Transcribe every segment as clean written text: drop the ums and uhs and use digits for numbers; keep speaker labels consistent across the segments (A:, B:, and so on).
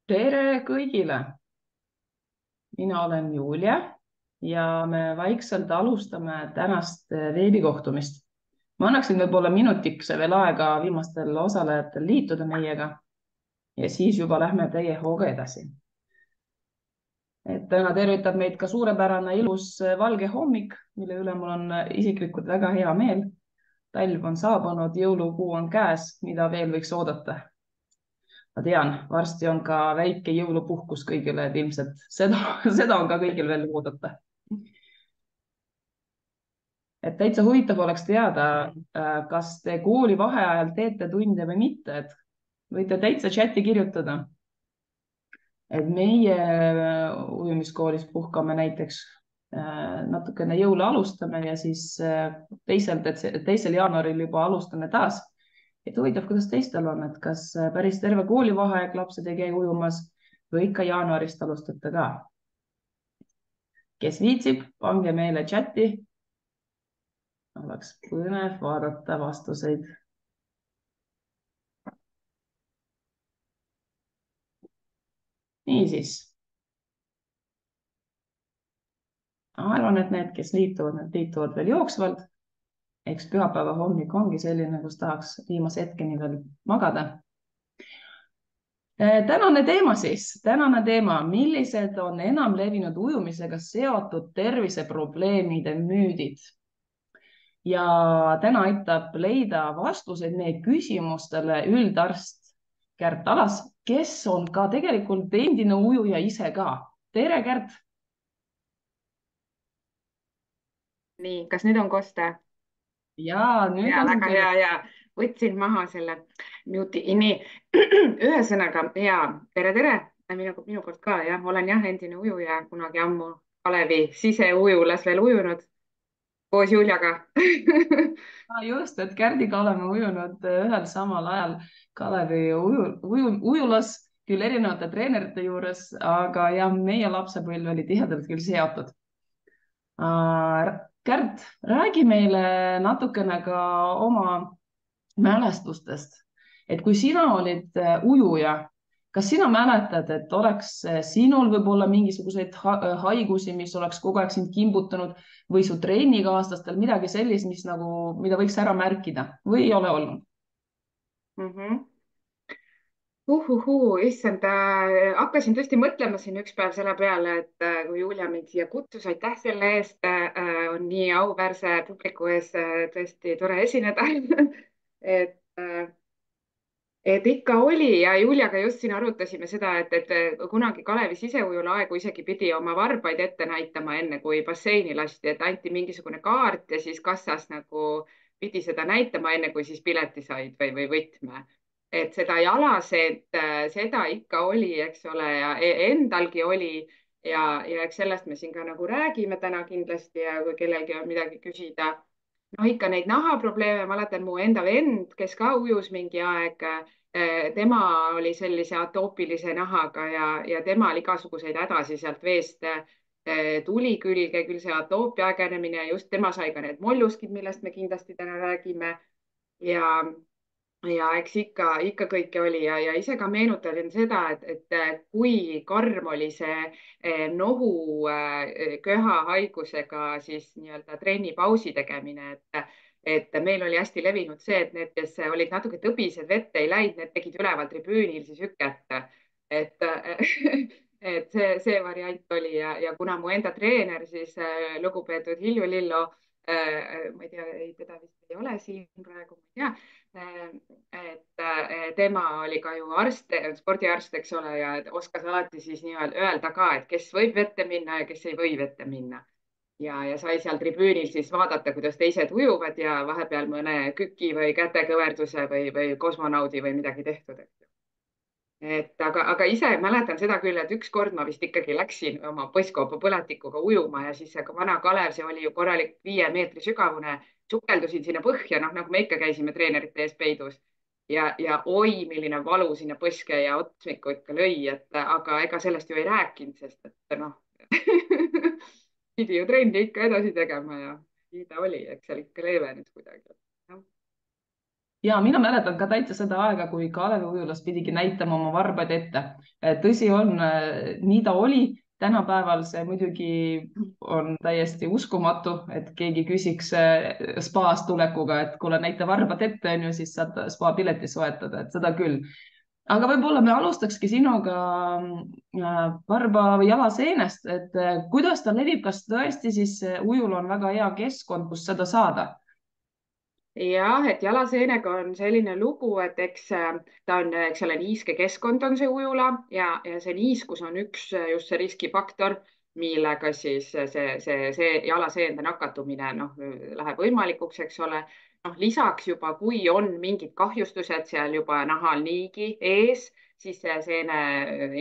A: Tere kõigile! Mina olen Julia ja me vaikselt alustame tänast veebikohtumist. Ma annaksin võib-olla minutikese veel aega viimastel osalejatel liituda meiega ja siis juba lähme täie hooga edasi. Täna tervitab meid ka suurepärane ilus valge hommik, mille üle mul on isiklikult väga hea meel. Talv on saabunud, jõulukuu on käes, mida veel võiks oodata. Ma tean, varsti on ka väike jõulupuhkus kõigile, et ilmselt seda on ka kõigil veel oodata. Täitsa huvitav oleks teada, kas te kooli vaheajal teete tunde või mitte, et võite täitsa chati kirjutada. Meie ujumiskoolis puhkame näiteks natukene jõule alustame ja siis 2. jaanuaril juba alustame taas. Huvitav, kuidas teistel on, et kas päris terve koolivaheaeg lapsed ei käi ujumas või ikka jaanuarist alustate ka. Kes viitsib, pange meile chati. Oleks põnev vaadata vastuseid. Niisiis. Arvan, et need, kes liituvad veel jooksvalt. Eks pühapäeva hommik ongi selline, kus tahaks viimase hetkeni veel magada. Tänane teema, millised on enam levinud ujumisega seotud terviseprobleemide müüdid. Ja täna aitab leida vastuseid meie küsimustele üldarst Kärt Alas, kes on ka tegelikult endine ujuja ise ka. Tere, Kärt!
B: Nii, kas nüüd on kosta?
A: Ja, nüüd
B: Ja
A: on
B: väga
A: tere.
B: hea ja võtsin maha selle mute'i. Nii, ühesõnaga, tere, minu poolt ka, olen endine ujuja, kunagi ammu Kalevi siseujulas veel ujunud koos Juliaga.
A: Just, et Kärdiga oleme ujunud ühel samal ajal Kalevi ujulas, küll erinevate treenerite juures, aga meie lapsepõlv oli tihedalt küll seotud. Kärt, räägi meile natukene ka oma mälestustest, et kui sina olid ujuja, kas sina mäletad, et oleks sinul võib-olla mingisuguseid haigusi, mis oleks kogu aeg sind kimbutanud või su trennikaaslastel midagi sellist, mida võiks ära märkida või ei ole olnud?
B: Mhm. Issand, hakkasin tõesti mõtlema siin üks päev selle peale, et kui Julia mind siia kutsus, aitäh selle eest, on nii auväärse publiku ees tõesti tore esineda. et, äh, et ikka oli ja Juliaga just siin arutasime seda, et kunagi Kalevi siseujula aegu isegi pidi oma varbaid ette näitama, enne kui basseini lasti, et anti mingisugune kaart ja siis kassas nagu pidi seda näitama, enne kui siis pileti said või võtme. Et seda jalaseent, seda ikka oli, eks ole, ja endalgi oli ja eks sellest me siin ka nagu räägime täna kindlasti ja kui kellelgi on midagi küsida. No ikka neid nahaprobleeme, mäletan mu enda vend, kes ka ujus mingi aeg, tema oli sellise atoopilise nahaga ja temal igasuguseid hädasi sealt veest tuli külge, küll see atoopia ägenemine ja just tema sai ka need molluskid, millest me kindlasti täna räägime. ja ja eks ikka kõike oli ja ise ka meenutasin seda, et kui karm oli see nohu köhahaigusega siis nii-öelda trennipausi tegemine, et meil oli hästi levinud see, et need, kes olid natuke tõbised, vette ei läinud, need tegid üleval tribüünil siis hüket. et et see variant oli ja kuna mu enda treener siis lugupeetud Hilju Lillo, ma ei tea, teda vist ei ole siin praegu, ma ei tea, tema oli ka ju arst, spordiarst, eks ole, ja oskas alati siis nii-öelda öelda ka, et kes võib vette minna ja kes ei või vette minna. Ja sai seal tribüünil siis vaadata, kuidas teised ujuvad ja vahepeal mõne küki või kätekõverduse või kosmonaudi või midagi tehtud. Aga ise mäletan seda küll, et ükskord ma vist ikkagi läksin oma põsskoopa põletikuga ujuma ja siis see vana Kalev, see oli ju korralik 5 meetri sügavune, sukeldusin sinna põhja, noh nagu me ikka käisime treenerite ees peidus ja oi, milline valu sinna põske ja otsmikku ikka lõi, aga ega sellest ju ei rääkinud, sest et noh pidi ju trenni ikka edasi tegema ja nii ta oli, eks seal ikka leevenes kuidagi.
A: ja mina mäletan ka täitsa seda aega, kui Kalevi ujulas pidigi näitama oma varbaid ette. Tõsi on, nii ta oli. Tänapäeval see muidugi on täiesti uskumatu, et keegi küsiks spaast tulekuga, et kuule, näita varbad ette, on ju, siis saad spa pileti soetada, et seda küll. Aga võib-olla me alustakski sinuga varba või jalaseenest, et kuidas ta levib, kas tõesti siis ujul on väga hea keskkond, kus seda saada?
B: jah, et jalaseenega on selline lugu, et eks ta on, eks ole, niiske keskkond on see ujula ja see niiskus on üks just see riskifaktor, millega siis see jalaseende nakatumine läheb võimalikuks, eks ole. Lisaks juba, kui on mingid kahjustused seal juba nahal niigi ees, siis see seene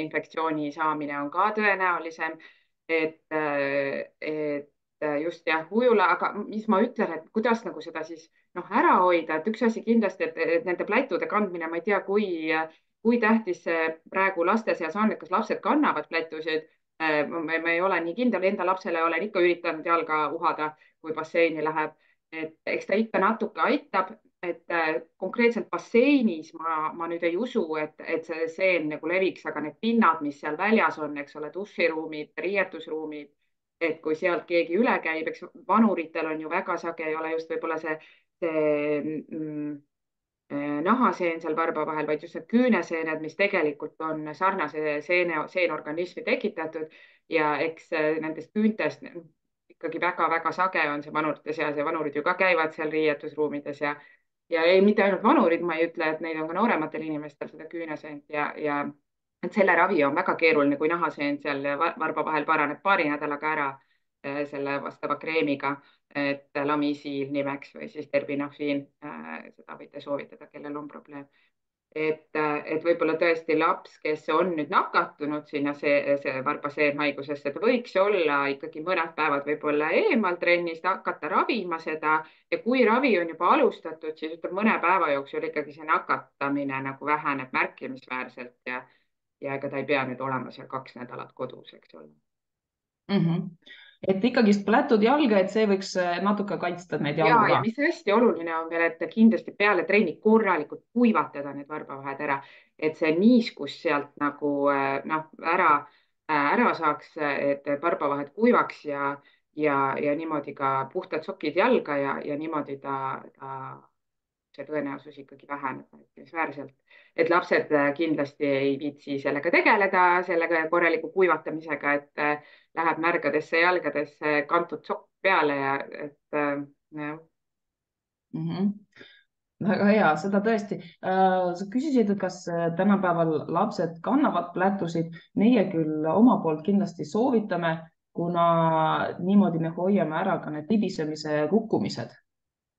B: infektsiooni saamine on ka tõenäolisem. Et just jah, ujula, aga mis ma ütlen, et kuidas nagu seda siis ära hoida, et üks asi kindlasti, et nende plätude kandmine, ma ei tea, kui tähtis see praegu laste seas on, et kas lapsed kannavad plätusid. Ma ei ole nii kindel, enda lapsele olen ikka üritanud jalga uhada, kui basseini läheb. Et eks ta ikka natuke aitab, et konkreetselt basseinis ma nüüd ei usu, et see seen nagu leviks, aga need pinnad, mis seal väljas on, eks ole, duširuumid, riietusruumid, et kui sealt keegi üle käib, eks vanuritel on ju väga sage, ei ole just võib-olla see nahaseen seal varba vahel, vaid just need küüneseened, mis tegelikult on sarnase seenorganismi tekitatud ja eks nendest küüntest ikkagi väga-väga sage on see vanurite seas ja vanurid ju ka käivad seal riietusruumides ja ei, mitte ainult vanurid, ma ei ütle, et neid on ka noorematel inimestel seda küüneseent ja et selle ravi on väga keeruline, kui nahaseen seal varba vahel paraneb paari nädalaga ära selle vastava kreemiga, et Lamisil nimeks või siis terbinafin, seda võite soovitada, kellel on probleem. Et võib-olla tõesti laps, kes on nüüd nakatunud sinna see varbaseenhaigusesse, ta võiks olla ikkagi mõned päevad võib-olla eemal trennist, hakata ravima seda ja kui ravi on juba alustatud, siis ütleb mõne päeva jooksul ikkagi see nakatamine nagu väheneb märkimisväärselt ja ega ta ei pea nüüd olema seal 2 nädalat kodus, eks ole.
A: Mm -hmm. Et ikkagist plätud jalga, et see võiks natuke kaitsta neid
B: ja,
A: jalgu
B: ja
A: ka.
B: mis hästi oluline on veel, et kindlasti peale trenni korralikult kuivatada need varbavahed ära, et see niiskus sealt nagu ära saaks, et varbavahed kuivaks ja niimoodi ka puhtad sokid jalga ja niimoodi see tõenäosus ikkagi väheneb märkimisväärselt. Et lapsed kindlasti ei viitsi sellega tegeleda, sellega korraliku kuivatamisega, et läheb märgadesse jalgadesse kantud sokk peale ja et jah.
A: Mm -hmm. Väga hea, seda tõesti. Sa küsisid, et kas tänapäeval lapsed kannavad plätusid. Meie küll oma poolt kindlasti soovitame, kuna niimoodi me hoiame ära ka need libisemise kukkumised.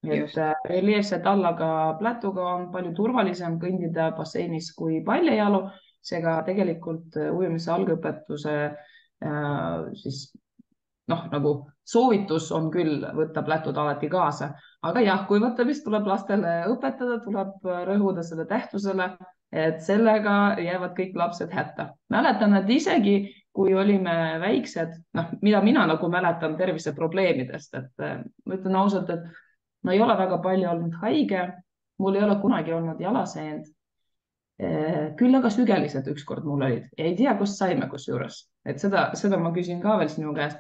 A: Et
B: Just.
A: reljeefse tallaga plätuga on palju turvalisem kõndida basseinis kui paljajalu. Seega tegelikult ujumise algõpetuse siis nagu soovitus on küll võtta plätud alati kaasa, aga jah, kuivatamist tuleb lastele õpetada, tuleb rõhuda selle tähtsusele, et sellega jäävad kõik lapsed hätta. Mäletan, et isegi kui olime väiksed, mida mina nagu mäletan terviseprobleemidest, et ma ütlen ausalt, et ma ei ole väga palju olnud haige, mul ei ole kunagi olnud jalaseend. Küll aga sügelised ükskord mul olid ja ei tea, kust saime kusjuures, et seda ma küsin ka veel sinu käest.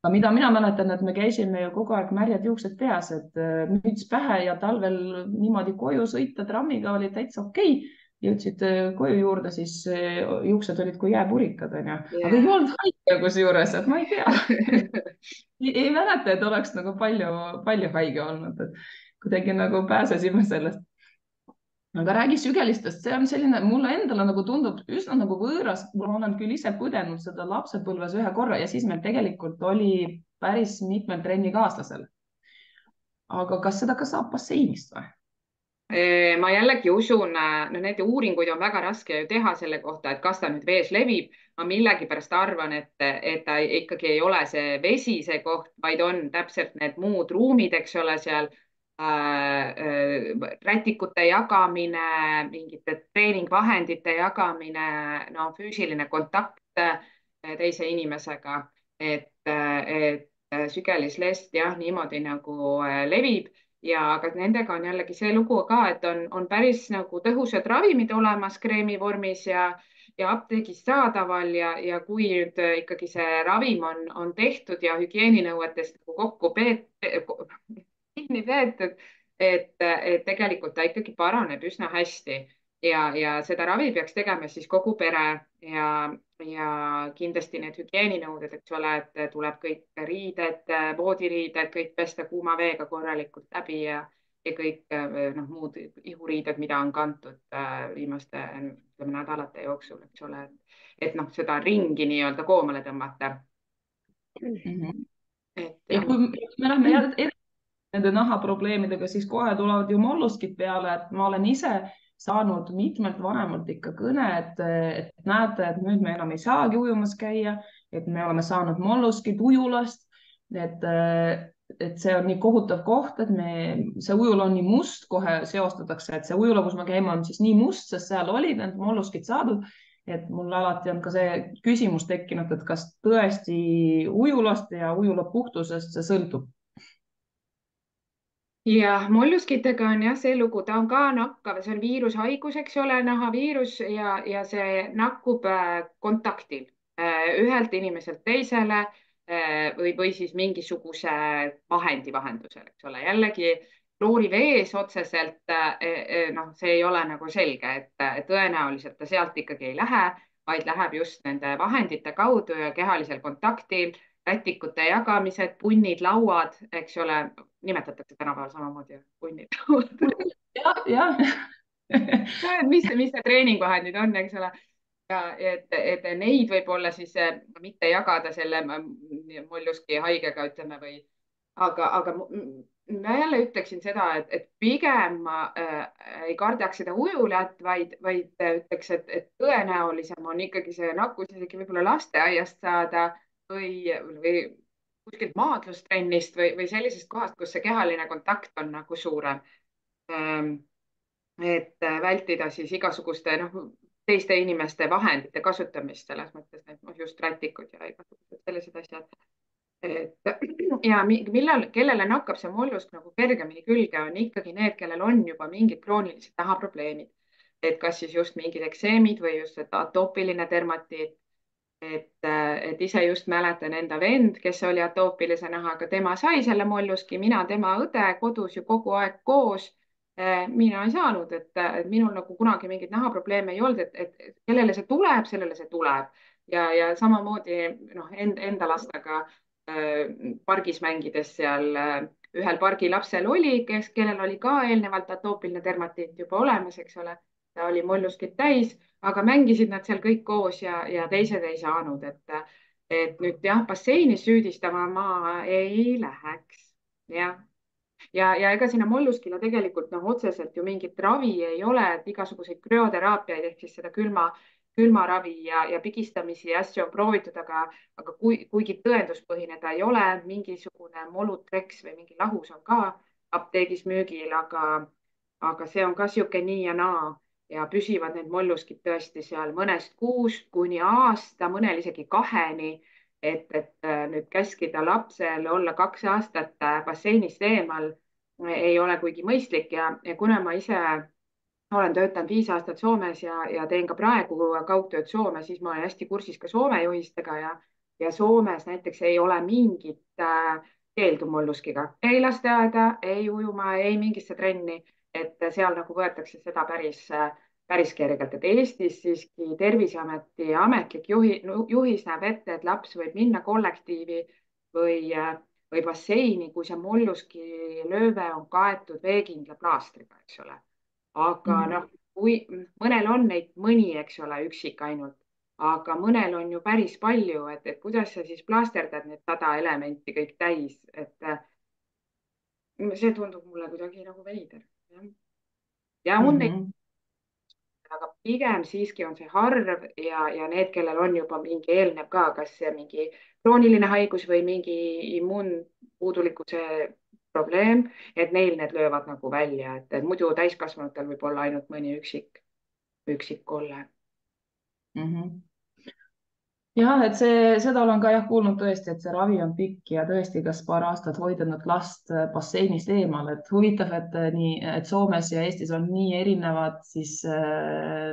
A: Aga mida mina mäletan, et me käisime ju kogu aeg märjad juuksed peas, et müts pähe ja talvel niimoodi koju sõita trammiga oli täitsa okei. Jõudsid koju juurde, siis juuksed olid kui jääpurikad, onju. Aga ei
B: Yeah.
A: olnud haige kusjuures, et ma ei tea. ei mäleta, et oleks nagu palju haige olnud, et kuidagi nagu pääsesime sellest. Aga räägi sügelistest, see on selline, mulle endale nagu tundub üsna nagu võõras. Ma olen küll ise põdenud seda lapsepõlves ühe korra ja siis meil tegelikult oli päris mitmel trennikaaslasel. Aga kas seda ka saab basseinist või?
B: Ma jällegi usun, no neid uuringuid on väga raske ju teha selle kohta, et kas ta nüüd vees levib. Ma millegipärast arvan, et ta ikkagi ei ole see vesi see koht, vaid on täpselt need muud ruumid, eks ole, seal rätikute jagamine, mingite treeningvahendite jagamine, no füüsiline kontakt teise inimesega, et sügelislest jah, niimoodi nagu levib ja aga nendega on jällegi see lugu ka, et on päris nagu tõhusad ravimid olemas kreemi vormis ja apteegis saadaval ja kui nüüd ikkagi see ravim on tehtud ja hügieeninõuetest nagu kinni peetud, et tegelikult ta ikkagi paraneb üsna hästi ja seda ravi peaks tegema siis kogu pere ja kindlasti need hügieeninõuded, eks ole, et tuleb kõik riided, voodiriided, kõik pesta kuuma veega korralikult läbi ja kõik noh, muud ihuriided, mida on kantud viimaste ütleme, nädalate jooksul, eks ole, et noh, seda ringi nii-öelda koomale tõmmata. Et
A: ja
B: jah.
A: kui me lähme nende nahaprobleemidega, siis kohe tulevad ju molluskid peale, et ma olen ise saanud mitmelt vanemalt ikka kõne, et näete, et nüüd me enam ei saagi ujumas käia, et me oleme saanud molluskid ujulast, et see on nii kohutav koht, et see ujula on nii must, kohe seostatakse, et see ujula, kus me käime, on siis nii must, sest seal olid need molluskid saadud. Et mul alati on ka see küsimus tekkinud, et kas tõesti ujulast ja ujula puhtusest see sõltub.
B: Ja molluskitega on jah see lugu, ta on ka nakkav, see on viirushaigus, eks ole, nahaviirus ja see nakkub kontaktil ühelt inimeselt teisele või siis mingisuguse vahendi vahendusel, eks ole. Jällegi kloorivees otseselt noh, see ei ole nagu selge, et tõenäoliselt ta sealt ikkagi ei lähe, vaid läheb just nende vahendite kaudu ja kehalisel kontaktil rätikute jagamised, punnid, lauad, eks ole, nimetatakse tänapäeval samamoodi punnid, lauad.
A: jah.
B: mis need treeningvahendid on, eks ole. ja et neid võib-olla siis mitte jagada selle molluski haigega, ütleme, või aga ma jälle ütleksin seda, et pigem ma ei kardaks seda ujulat, vaid ütleks, et tõenäolisem on ikkagi see nakkus isegi võib-olla lasteaiast saada või kuskilt maadlustrennist või sellisest kohast, kus see kehaline kontakt on nagu suurem. Et vältida siis igasuguste teiste inimeste vahendite kasutamist selles mõttes, et just rätikud ja igasugused sellised asjad. Ja kellele nakkab see mollusk nagu kergemini külge, on ikkagi need, kellel on juba mingid kroonilised nahaprobleemid. Et kas siis just mingid ekseemid või just atoopiline dermatiit. Et ise just mäletan enda vend, kes oli atoopilise nahaga, tema sai selle molluski, mina, tema õde kodus ju kogu aeg koos. mina ei saanud, et minul nagu kunagi mingeid nahaprobleeme ei olnud, et kellele see tuleb, sellele see tuleb ja samamoodi enda lastega pargis mängides seal ühel pargilapsel oli, kellel oli ka eelnevalt atoopiline dermatiit juba olemas, eks ole, ta oli molluskit täis, aga mängisid nad seal kõik koos ja teised ei saanud, et nüüd jah, basseinis süüdistama ma ei läheks, jah. Ja ega sinna molluskile tegelikult otseselt ju mingit ravi ei ole, et igasuguseid krüoteraapiaid ehk siis seda külmaravi ja pigistamisi ja asju on proovitud, aga kuigi tõenduspõhine ta ei ole, mingisugune Molutreks või mingi lahus on ka apteegis müügil, aga see on ka sihuke nii ja naa ja püsivad need molluskid tõesti seal mõnest kuust kuni aasta, mõnel isegi 2-ni. et nüüd käskida lapsel olla 2 aastat basseinist eemal ei ole kuigi mõistlik ja kuna ma ise olen töötanud 5 aastat Soomes ja teen ka praegu kaugtööd Soomes, siis ma olen hästi kursis ka Soome juhistega ja Soomes näiteks ei ole mingit keeldu molluskiga, ei lasteaeda, ei ujuma, ei mingisse trenni, et seal nagu võetakse seda päris kergelt, et Eestis siiski Terviseameti ametlik juhis näeb ette, et laps võib minna kollektiivi või basseini, kui see molluski lööve on kaetud veekindla plaastriga, eks ole. Aga kui mõnel on neid mõni, eks ole, üksik ainult, aga mõnel on ju päris palju, et kuidas sa siis plaasterdad need 100 elementi kõik täis, et see tundub mulle kuidagi nagu veider. ja on neid, aga pigem siiski on see harv ja need, kellel on juba mingi eelnev ka, kas mingi krooniline haigus või mingi immuunpuudulikkuse probleem, et neil need löövad nagu välja, et muidu täiskasvanutel võib olla ainult mõni üksik kolle.
A: jah, et seda olen ka jah kuulnud tõesti, et see ravi on pikk ja tõesti, kas paar aastat hoidnud last basseinist eemal, et huvitav, et nii, et Soomes ja Eestis on nii erinevad siis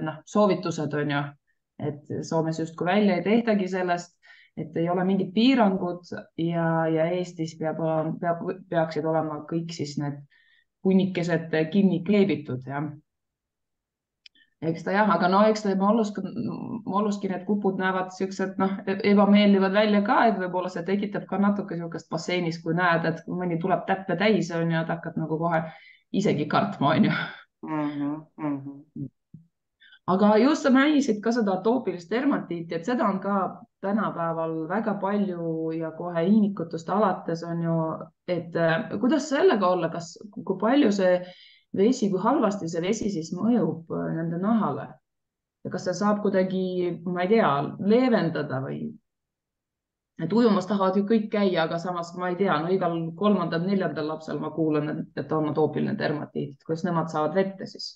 A: noh, soovitused on ju, et Soomes justkui välja ei tehtagi sellest, et ei ole mingid piirangud ja Eestis peaksid olema kõik siis need hunnikesed kinni kleebitud ja eks ta jah, aga no eks ta molluski need kupud näevad siuksed noh, ebameeldivad välja ka, et võib-olla see tekitab ka natuke niisugust basseinis, kui näed, et kui mõni tuleb täppe täis on ju, et hakkad nagu kohe isegi kartma on ju.
B: Mm -hmm.
A: aga just sa mainisid ka seda atoopilist dermatiiti, et seda on ka tänapäeval väga palju ja kohe iinikutest alates on ju, et kuidas sellega olla, kas, kui palju see vesi, kui halvasti see vesi siis mõjub nende nahale? ja kas see saab kuidagi, ma ei tea, leevendada või? et ujumas tahavad ju kõik käia, aga samas ma ei tea, no igal kolmandal-neljandal lapsel ma kuulen, et on atoopiline dermatiit, kuidas nemad saavad vette siis?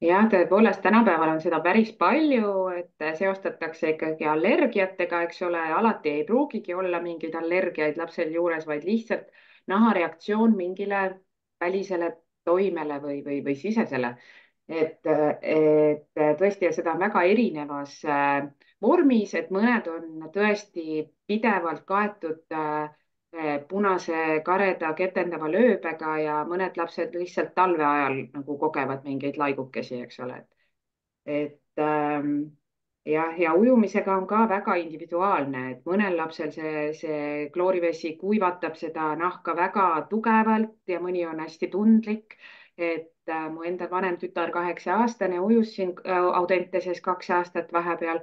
B: jah, tõepoolest, tänapäeval on seda päris palju, et seostatakse ikkagi allergiatega, eks ole, alati ei pruugigi olla mingeid allergiaid lapsel juures, vaid lihtsalt nahareaktsioon mingile välisele toimele või sisesele. et tõesti, ja seda on väga erinevas vormis, et mõned on tõesti pidevalt kaetud punase kareda ketendava lööbega ja mõned lapsed lihtsalt talve ajal nagu kogevad mingeid laigukesi, eks ole. Jah, ja ujumisega on ka väga individuaalne, et mõnel lapsel see kloorivesi kuivatab seda nahka väga tugevalt ja mõni on hästi tundlik. Mu enda vanem tütar, 8-aastane, ujus siin Audenteses 2 aastat vahepeal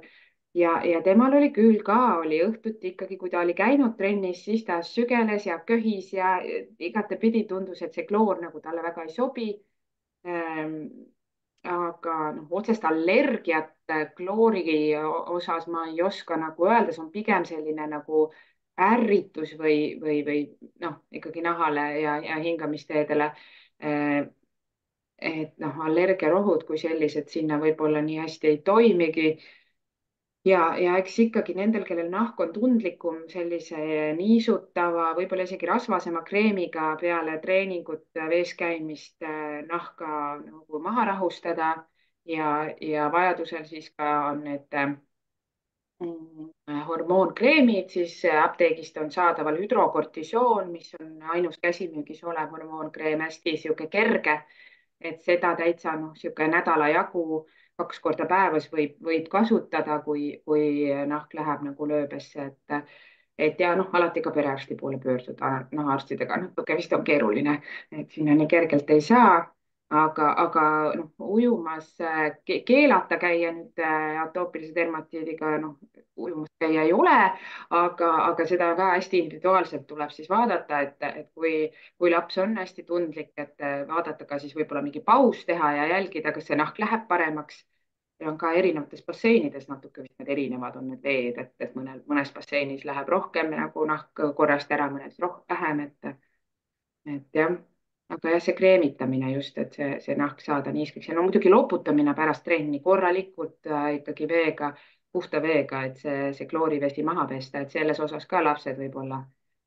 B: ja temal oli küll ka, oli õhtuti ikkagi, kui ta oli käinud trennis, siis ta sügeles ja köhis ja igatepidi tundus, et see kloor nagu talle väga ei sobi. aga noh, otsest allergiat kloori osas ma ei oska nagu öelda, see on pigem selline nagu ärritus või noh, ikkagi nahale ja hingamisteedele. et noh, allergiarohud kui sellised sinna võib-olla nii hästi ei toimigi ja eks ikkagi nendel, kellel nahk on tundlikum, sellise niisutava, võib-olla isegi rasvasema kreemiga peale treeningut, vees käimist nahka nagu maha rahustada ja vajadusel siis ka on need hormoonkreemid, siis apteegist on saadaval hüdrokortisoon, mis on ainus käsimüügis olev hormoonkreem, hästi sihuke kerge, et seda täitsa noh, sihuke nädala jagu 2 korda päevas võid kasutada, kui nahk läheb nagu lööbesse, et ja noh, alati ka perearsti poole pöörduda, nahaarstidega natuke vist on keeruline, et sinna nii kergelt ei saa aga noh, ujumas keelata käia nüüd atoopilise dermatiidiga, noh, ujumas käia ei ole, aga seda ka hästi individuaalselt tuleb siis vaadata, et kui laps on hästi tundlik, et vaadata ka siis võib-olla mingi paus teha ja jälgida, kas see nahk läheb paremaks. ja on ka erinevates basseinides natuke vist need erinevad on need veed, et mõnes basseinis läheb rohkem nagu nahk korrast ära, mõnes vähem, et jah, aga jah, see kreemitamine just, et see nahk saada niiskeks ja no muidugi loputamine pärast trenni korralikult ikkagi veega, puhta veega, et see kloorivesi maha pesta, et selles osas ka lapsed võib-olla,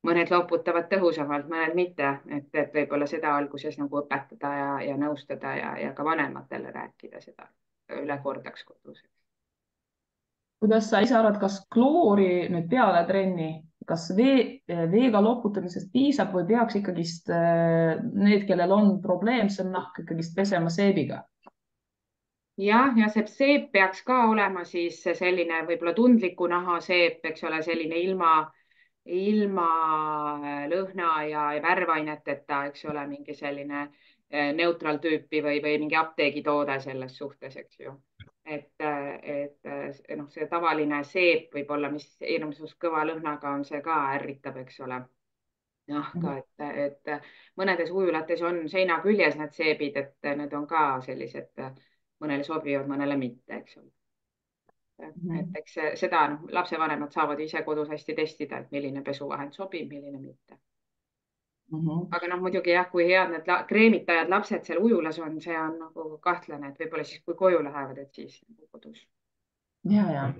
B: mõned loputavad tõhusamalt, mõned mitte, et võib-olla seda alguses nagu õpetada ja nõustada ja ka vanematele rääkida seda, üle kordaks kodus.
A: kuidas sa ise arvad, kas kloori nüüd peale trenni, kas veega loputamisest piisab või peaks ikkagist need, kellel on probleemsem nahk, ikkagist pesema seebiga?
B: ja see seep peaks ka olema siis selline võib-olla tundliku naha seep, eks ole, selline ilma lõhna ja värvaineteta, eks ole, mingi selline neutraaltüüpi või mingi apteegitoode selles suhtes, eks ju. et noh, see tavaline seep võib-olla, mis hirmsus kõva lõhnaga on, see ka ärritab, eks ole, nahka, et mõnedes ujulates on seina küljes need seebid, et need on ka sellised, mõnele sobivad, mõnele mitte, eks ole. et eks seda noh, lapsevanemad saavad ise kodus hästi testida, et milline pesuvahend sobib, milline mitte. aga noh, muidugi jah, kui head need kreemitajad lapsed seal ujulas on, see on nagu kahtlane, et võib-olla siis, kui koju lähevad, et siis nagu kodus.
A: ja.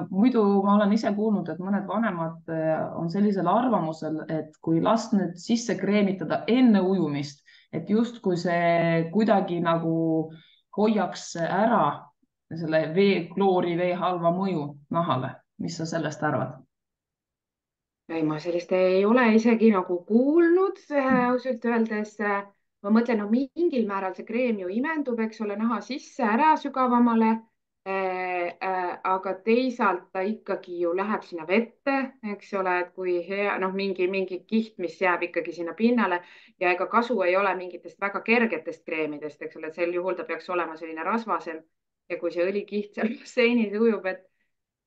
A: Muidu ma olen ise kuulnud, et mõned vanemad on sellisel arvamusel, et kui last nüüd sisse kreemitada enne ujumist, et justkui see kuidagi nagu hoiaks ära selle vee, kloori vee halva mõju nahale. Mis sa sellest arvad?
B: ei, ma sellist ei ole isegi nagu kuulnud ausalt öeldes. ma mõtlen, no mingil määral see kreem ju imendub, eks ole, naha sisse ära sügavamale. aga teisalt ta ikkagi ju läheb sinna vette, eks ole, et kui hea, noh, mingi kiht, mis jääb ikkagi sinna pinnale ja ega kasu ei ole mingitest väga kergetest kreemidest, eks ole, et sel juhul ta peaks olema selline rasvasem. ja kui see õlikiht seal basseinis ujub,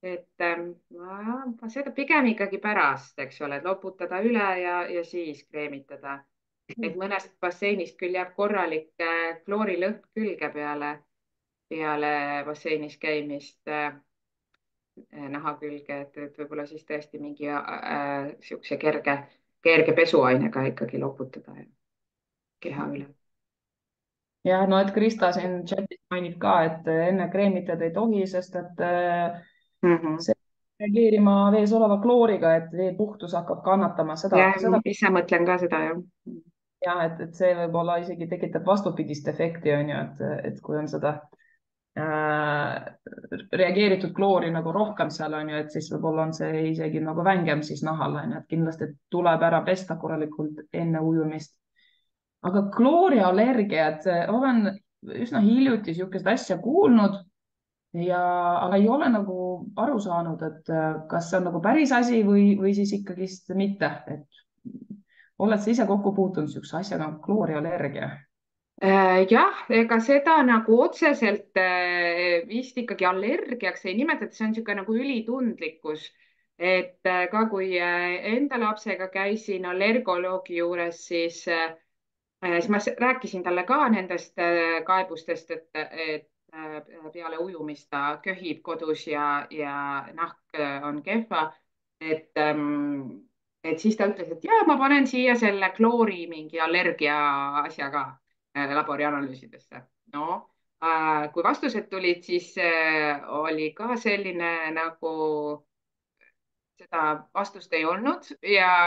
B: ma seda pigem ikkagi pärast, eks ole, et loputada üle ja siis kreemitada. et mõnest basseinist küll jääb korralik kloorilõhn külge peale basseinis käimist naha külge, et võib-olla siis tõesti mingi siukse kerge pesuainega ikkagi loputada ja keha üle.
A: ja no, et Krista siin chatis mainib ka, et enne kreemitada ei tohi, sest et
B: Mm -hmm.
A: see reageerima vees oleva klooriga, et vee puhtus hakkab kannatama
B: ja
A: seda
B: ise mõtlen ka seda, jah.
A: ja et see võib-olla isegi tekitab vastupidist efekti, on ju, et kui on seda äh, reageeritud kloori nagu rohkem seal on ju, et siis võib-olla on see isegi nagu vängem siis nahale, on ju, et kindlasti tuleb ära pesta korralikult enne ujumist. aga klooriallergiad, olen üsna hiljuti niisugust asja kuulnud ja, aga ei ole nagu aru saanud, et kas see on nagu päris asi või siis ikkagist mitte, et oled sa ise kokku puutunud niisuguse asjaga nagu klooriallergia?
B: Jah, ega seda nagu otseselt vist ikkagi allergiaks ei nimetata, see on niisugune nagu ülitundlikkus. et ka kui enda lapsega käisin allergoloogi juures, siis ma rääkisin talle ka nendest kaebustest, et peale ujumist ta köhib kodus ja nahk on kehva. et ähm, et siis ta ütles, et ja ma panen siia selle kloori mingi allergia asja ka laborianalüüsidesse. no kui vastused tulid, siis oli ka selline nagu seda vastust ei olnud ja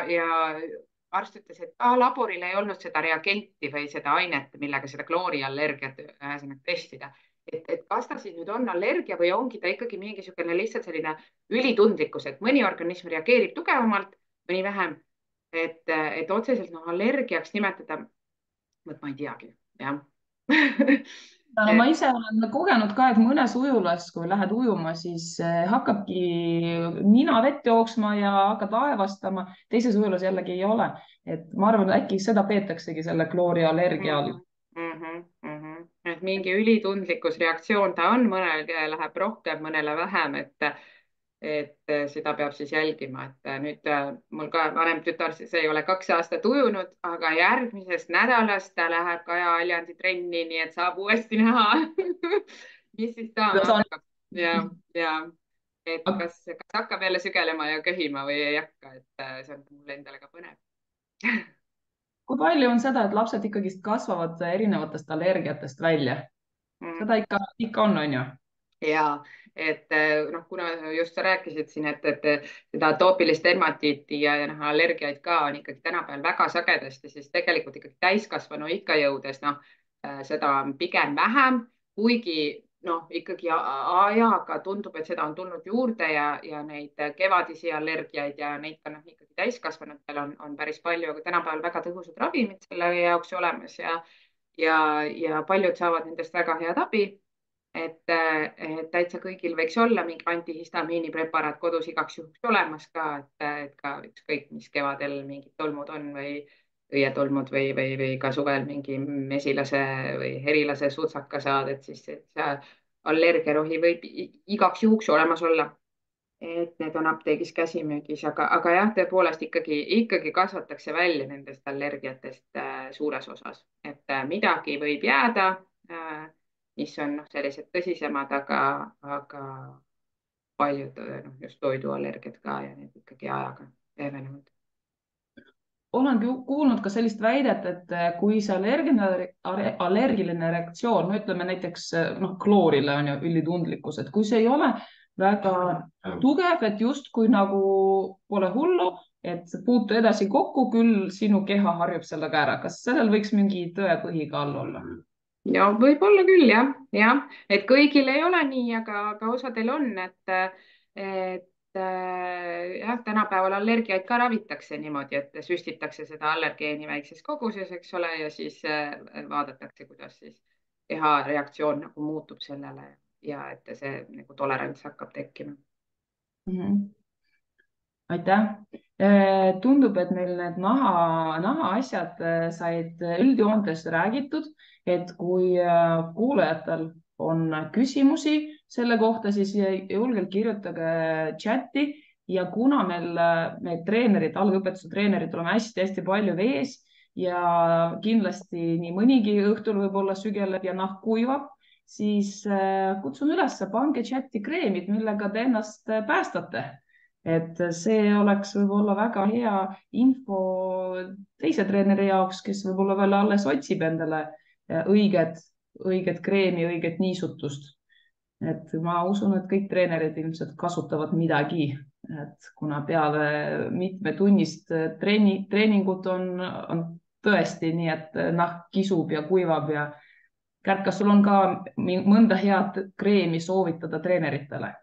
B: arst ütles, et laboril ei olnud seda reagenti või seda ainet, millega seda klooriallergiat ühesõnaga testida. et kas ta siis nüüd on allergia või ongi ta ikkagi mingisugune lihtsalt selline ülitundlikkus, et mõni organism reageerib tugevamalt, mõni vähem. et otseselt noh, allergiaks nimetada, vot ma ei teagi, jah.
A: no ma ise olen kogenud ka, et mõnes ujulas, kui lähed ujuma, siis hakkabki nina vett jooksma ja hakkad aevastama. teises ujulas jällegi ei ole. et ma arvan, et äkki seda peetaksegi selle klooriallergia all.
B: et mingi ülitundlikkusreaktsioon ta on, mõnel läheb rohkem, mõnele vähem, et seda peab siis jälgima, et nüüd mul ka vanem tütar, see ei ole 2 aastat ujunud, aga järgmisest nädalast ta läheb Kaja Aljandi trenni, nii et saab uuesti näha mis siis saama hakkab. ja et kas hakkab jälle sügelema ja köhima või ei hakka, et see on mulle endale ka põnev
A: kui palju on seda, et lapsed ikkagist kasvavad erinevatest allergiatest välja? seda ikka on ju?
B: ja noh, kuna just sa rääkisid siin, et seda atoopilist dermatiiti ja noh, allergiaid ka on ikkagi tänapäeval väga sagedasti, siis tegelikult ikkagi täiskasvanu ikka jõudes, noh, seda on pigem vähem, kuigi noh, ikkagi ajaga tundub, et seda on tulnud juurde ja neid kevadisi allergiaid ja neid ka noh, ikkagi täiskasvanutel on päris palju, aga tänapäeval väga tõhusad ravimid selle jaoks olemas ja paljud saavad nendest väga head abi. et täitsa kõigil võiks olla mingi antihistamiini preparaat kodus igaks juhuks olemas ka, et ka ükskõik, mis kevadel mingid tolmud on või õietolmud või ka suvel mingi mesilase või herilase sutsaka saad, et siis see allergiarohi võib igaks juhuks olemas olla. et need on apteegis käsimüügis, aga jah, tõepoolest ikkagi kasvatakse välja nendest allergiatest suures osas, et midagi võib jääda mis on noh, sellised tõsisemad, aga paljud noh, just toiduallergiad ka ja need ikkagi ajaga leevenevad.
A: olen kuulnud ka sellist väidet, et kui see allergiline reaktsioon, no ütleme näiteks noh, kloorile on ju ülitundlikkus, et kui see ei ole väga tugev, et justkui nagu pole hullu, et puutu edasi kokku, küll sinu keha harjub sellega ära. kas sellel võiks mingi tõepõhi ka all olla?
B: ja võib-olla küll jah, et kõigil ei ole nii, aga osadel on, jah, tänapäeval allergiaid ka ravitakse niimoodi, et süstitakse seda allergeeni väikses koguses, eks ole, ja siis vaadatakse, kuidas siis keha reaktsioon nagu muutub sellele ja et see nagu tolerants hakkab tekkima.
A: Aitäh. Tundub, et meil need nahaasjad said üldjoontes räägitud, et kui kuulajatel on küsimusi selle kohta, siis julgelt kirjutage chati ja kuna meil need treenerid, algõpetuse treenerid oleme hästi-hästi palju vees ja kindlasti nii mõnigi õhtul võib-olla sügeleb ja nahk kuivab, siis kutsun üles, pange chati kreemid, millega te ennast päästate. Et see oleks võib-olla väga hea info teise treeneri jaoks, kes võib-olla veel alles otsib endale õiget kreemi, õiget niisutust. et ma usun, et kõik treenerid ilmselt kasutavad midagi, et kuna peale mitmetunnist treeningut on tõesti nii, et nahk kisub ja kuivab ja Kärt, kas sul on ka mõnda head kreemi soovitada treeneritele?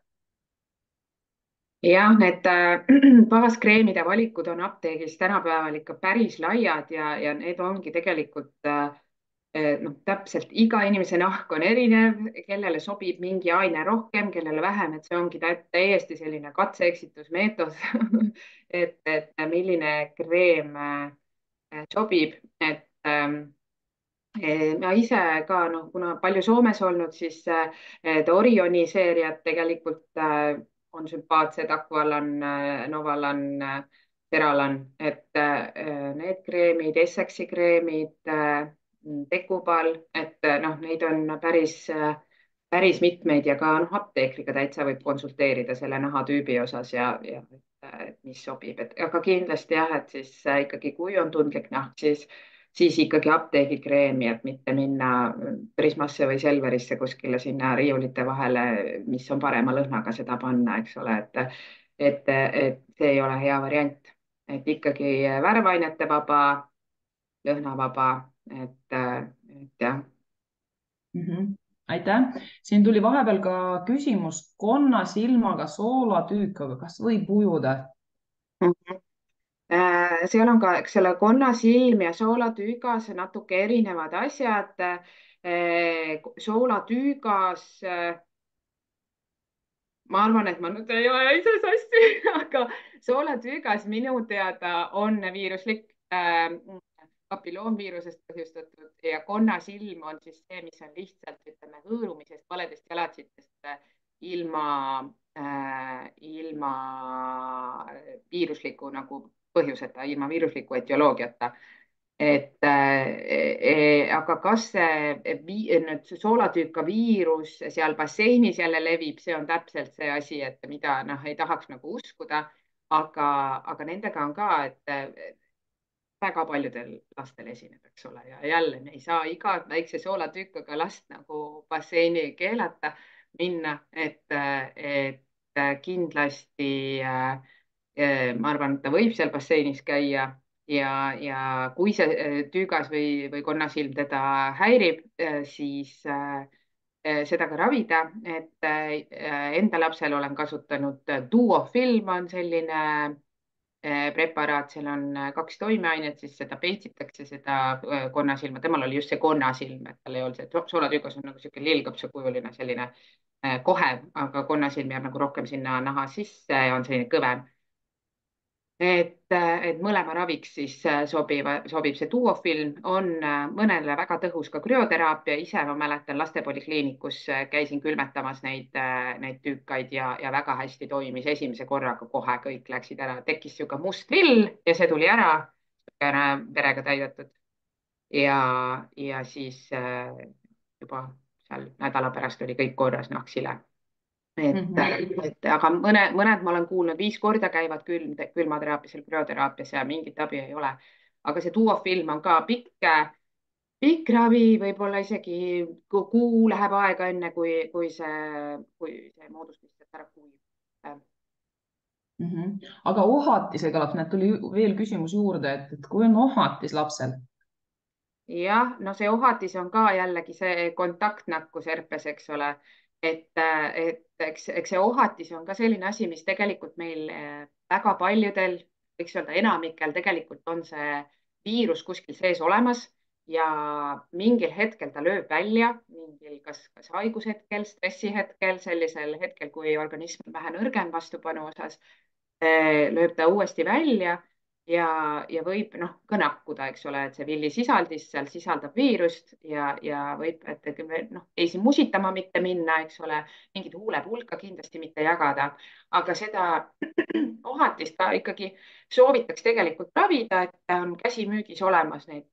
B: jah, need baaskreemide valikud on apteegis tänapäeval ikka päris laiad ja need ongi tegelikult noh, täpselt iga inimese nahk on erinev, kellele sobib mingi aine rohkem, kellele vähem, et see ongi täiesti selline katse-eksitusmeetod et milline kreem sobib, ma ise ka, noh, kuna palju Soomes olnud, siis need Orioni seeriad tegelikult on sümpaatsed, Aqualan, Novalan, Ceralan, et need kreemid, Essexi kreemid, Decubal, et noh, neid on päris mitmeid ja ka noh, apteekriga täitsa võib konsulteerida selle nahatüübi osas ja et mis sobib, et aga kindlasti jah, et siis ikkagi, kui on tundlik nahk, siis ikkagi apteegikreemi, et mitte minna Prismasse või Selverisse kuskile sinna riiulite vahele, mis on parema lõhnaga seda panna, eks ole, et see ei ole hea variant, et ikkagi värvainete vaba, lõhnavaba, et jah.
A: Aitäh. Siin tuli vahepeal ka küsimus konnasilmaga soolatüük, aga kas võib ujuda?
B: Seal on ka, eks ole, konnasilm ja soolatüügas natuke erinevad asjad. Soolatüügas, ma arvan, et ma nüüd ei aja ise sassi, aga soolatüügas minu teada on viiruslik papilloomviirusest põhjustatud ja konnasilm on siis see, mis on lihtsalt, ütleme, hõõrumisest, valedest jalatsitest ilma viirusliku nagu põhjuseta, ilma viirusliku etioloogiata. Aga kas nüüd soolatüüka viirus seal basseinis jälle levib, see on täpselt see asi, et mida noh, ei tahaks nagu uskuda, aga nendega on ka, et väga paljudel lastel esineb, eks ole, ja jälle me ei saa iga väikse soolatükaga last nagu basseini keelata minna, et kindlasti ma arvan, et ta võib seal basseinis käia ja kui see tüügas või konnasilm teda häirib, siis seda ka ravida, et enda lapsel olen kasutanud Duofilm on selline preparaat, seal on 2 toimeainet, siis seda peitsitakse, seda konnasilma, temal oli just see konnasilm, et tal ei olnud see soolatüügas on nagu sihuke lillkapsakujuline selline kohev, aga konnasilm jääb nagu rohkem sinna naha sisse ja on selline kõvem. Et mõlema raviks siis sobib see Duofilm, on mõnele väga tõhus ka krüoteraapia, ise ma mäletan lastepolikliinikus käisin külmetamas neid tüükaid ja väga hästi toimis esimese korraga, kohe kõik läksid ära, tekkis niisugune must lill ja see tuli ära, verega täidetud ja siis juba seal nädala pärast oli kõik korras, nahk sile. Aga mõned ma olen kuulnud 5 korda käivad külmateraapias, krüoteraapias ja mingit abi ei ole. aga see duofilm on ka pikk ravi, võib-olla isegi kuu läheb aega, enne kui see moodus lihtsalt ära kuivab.
A: Aga ohatisega laps, näed, tuli veel küsimus juurde, et kui on ohatis lapsel?
B: jah, no see ohatis on ka jällegi see kontaktnakkus herpes, eks ole. Eks see ohatis on ka selline asi, mis tegelikult meil väga paljudel, võiks öelda enamikel, tegelikult on see viirus kuskil sees olemas ja mingil hetkel ta lööb välja, mingil kas haigushetkel, stressihetkel, sellisel hetkel, kui organism on vähe nõrgem vastupanu osas, lööb ta uuesti välja ja võib ka nakkuda, eks ole, et see villisisaldis seal sisaldab viirust ja võib, et ei siin musitama mitte minna, eks ole, mingit huulepulka kindlasti mitte jagada, aga seda ohatist ka ikkagi soovitaks tegelikult ravida, et on käsimüügis olemas neid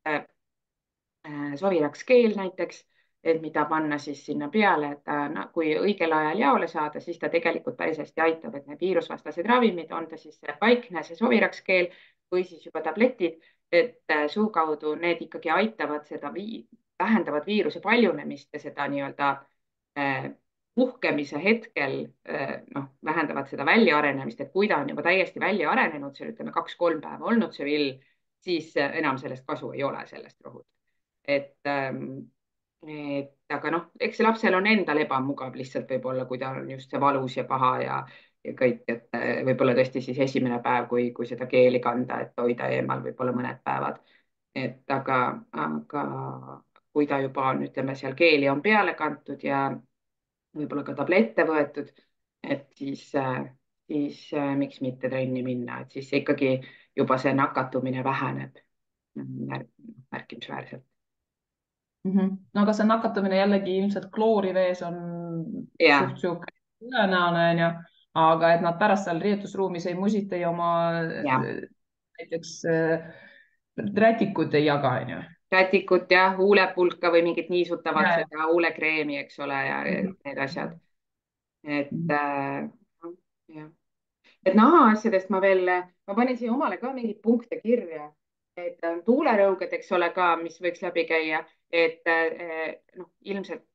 B: soviraskeel näiteks, et mida panna siis sinna peale, et kui õigel ajal jaole saada, siis ta tegelikult päris hästi aitab, et need viirusvastased ravimid, on ta siis see paikne, see soviraskeel või siis juba tabletid, et suu kaudu need ikkagi aitavad vähendavad viiruse paljunemist ja seda nii-öelda puhkemise hetkel vähendavad seda väljaarenemist, et kui ta on juba täiesti välja arenenud, seal ütleme 2-3 päeva olnud see vill, siis enam sellest kasu ei ole, sellest rohust. Aga eks see lapsel on endal ebamugav lihtsalt võib-olla, kui ta on just see valus ja paha ja kõik, et võib-olla tõesti siis esimene päev, kui seda keeli kanda, et hoida eemal võib-olla mõned päevad. Aga kui ta juba on, ütleme, seal keeli on peale kantud ja võib-olla ka tablette võetud, et siis miks mitte trenni minna, et siis ikkagi juba see nakatumine väheneb märkimisväärselt.
A: No aga see nakatumine jällegi ilmselt kloorivees on
B: Ja.
A: suht sihuke tõenäoline, onju, aga et nad pärast seal riietusruumis ei musita ja oma näiteks rätikut ei jaga, onju.
B: Rätikut ja huulepulka või mingit niisutavat seda huulekreemi, eks ole, ja need asjad. Jah. Et nahaasjadest ma panin siia omale ka mingeid punkte kirja, et tuulerõuged, eks ole, ka, mis võiks läbi käia, et ilmselt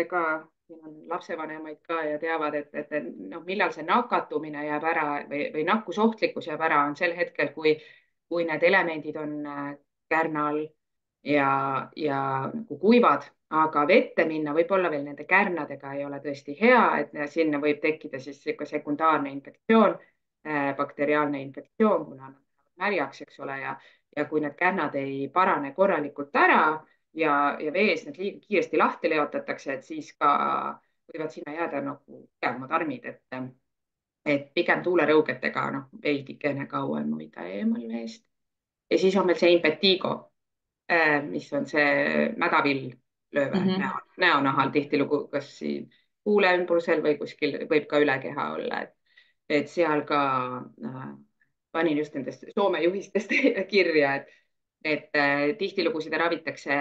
B: ka siin on lapsevanemaid ka ja teavad, et millal see nakatumine jääb ära või nakkusohtlikkus jääb ära, on sel hetkel, kui need elemendid on kärnal ja nagu kuivad, aga vette minna võib-olla veel nende kärnadega ei ole tõesti hea, et sinna võib tekkida siis sekundaarne infektsioon, bakteriaalne infektsioon, kuna nad lähevad märjaks, eks ole, ja kui need kärnad ei parane korralikult ära ja vees need liiga kiiresti lahti leotatakse, et siis ka võivad sinna jääda nagu tugevamad armid, et pigem tuulerõugetega veidikene kauem hoida eemal veest. ja siis on veel see impetigo, mis on see mädavill lööve näonahal tihtilugu, kas siin huule ümbrusel või kuskil võib ka üle keha olla, et seal ka panin just nendest Soome juhistest kirja, et tihtilugu seda ravitakse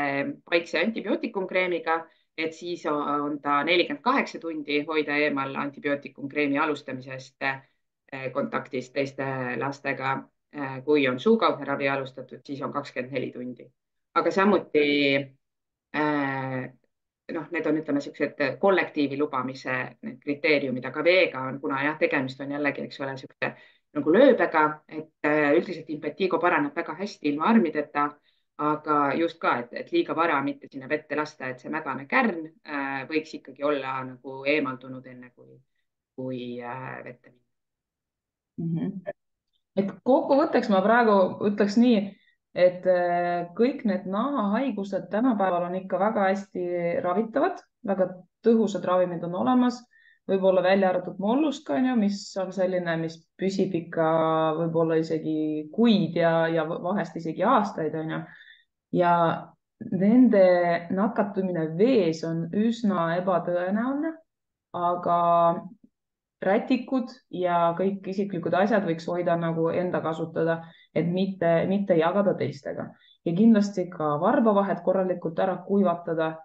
B: paikse antibiootikumkreemiga, et siis on ta 48 tundi hoida eemal antibiootikumkreemi alustamisest kontaktist teiste lastega. kui on suukaudne ravi alustatud, siis on 24 tundi. Aga samuti need on, ütleme, siuksed kollektiivi lubamise kriteeriumid, aga veega on, kuna jah, tegemist on jällegi, eks ole, siukse nagu lööbega, et üldiselt impetigo paraneb väga hästi ilma armideta, aga just ka, et liiga vara mitte sinna vette lasta, et see mädane kärn võiks ikkagi olla nagu eemaldunud enne, kui vette minna.
A: Et kokkuvõtteks ma praegu ütleks nii, et kõik need nahahaigused tänapäeval on ikka väga hästi ravitavad, väga tõhusad ravimid on olemas, võib-olla välja arvatud mollusk, mis on selline, mis püsib ikka võib-olla isegi kuid ja vahest isegi aastaid, onju. Ja nende nakatumine vees on üsna ebatõenäoline, aga rätikud ja kõik isiklikud asjad võiks hoida nagu enda kasutada, et mitte jagada teistega. Ja kindlasti ka varbavahed korralikult ära kuivatada.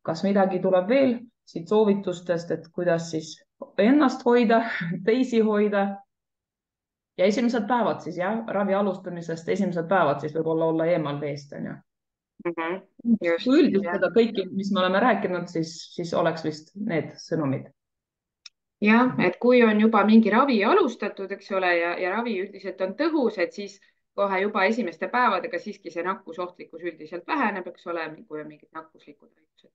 A: Kas midagi tuleb veel siit soovitustest, et kuidas siis ennast hoida, teisi hoida. Ja esimesed päevad siis jah, ravi alustamisest esimesed päevad siis võib-olla olla eemal veest, on ju.
B: Just,
A: Kui üldistada kõiki, mis me oleme rääkinud, siis oleks vist need sõnumid.
B: jah, et kui on juba mingi ravi alustatud, eks ole, ja ravi üldiselt on tõhus, et siis kohe juba esimeste päevadega siiski see nakkusohtlikkus üldiselt väheneb, eks ole, kui on mingid nakkuslikud haigused.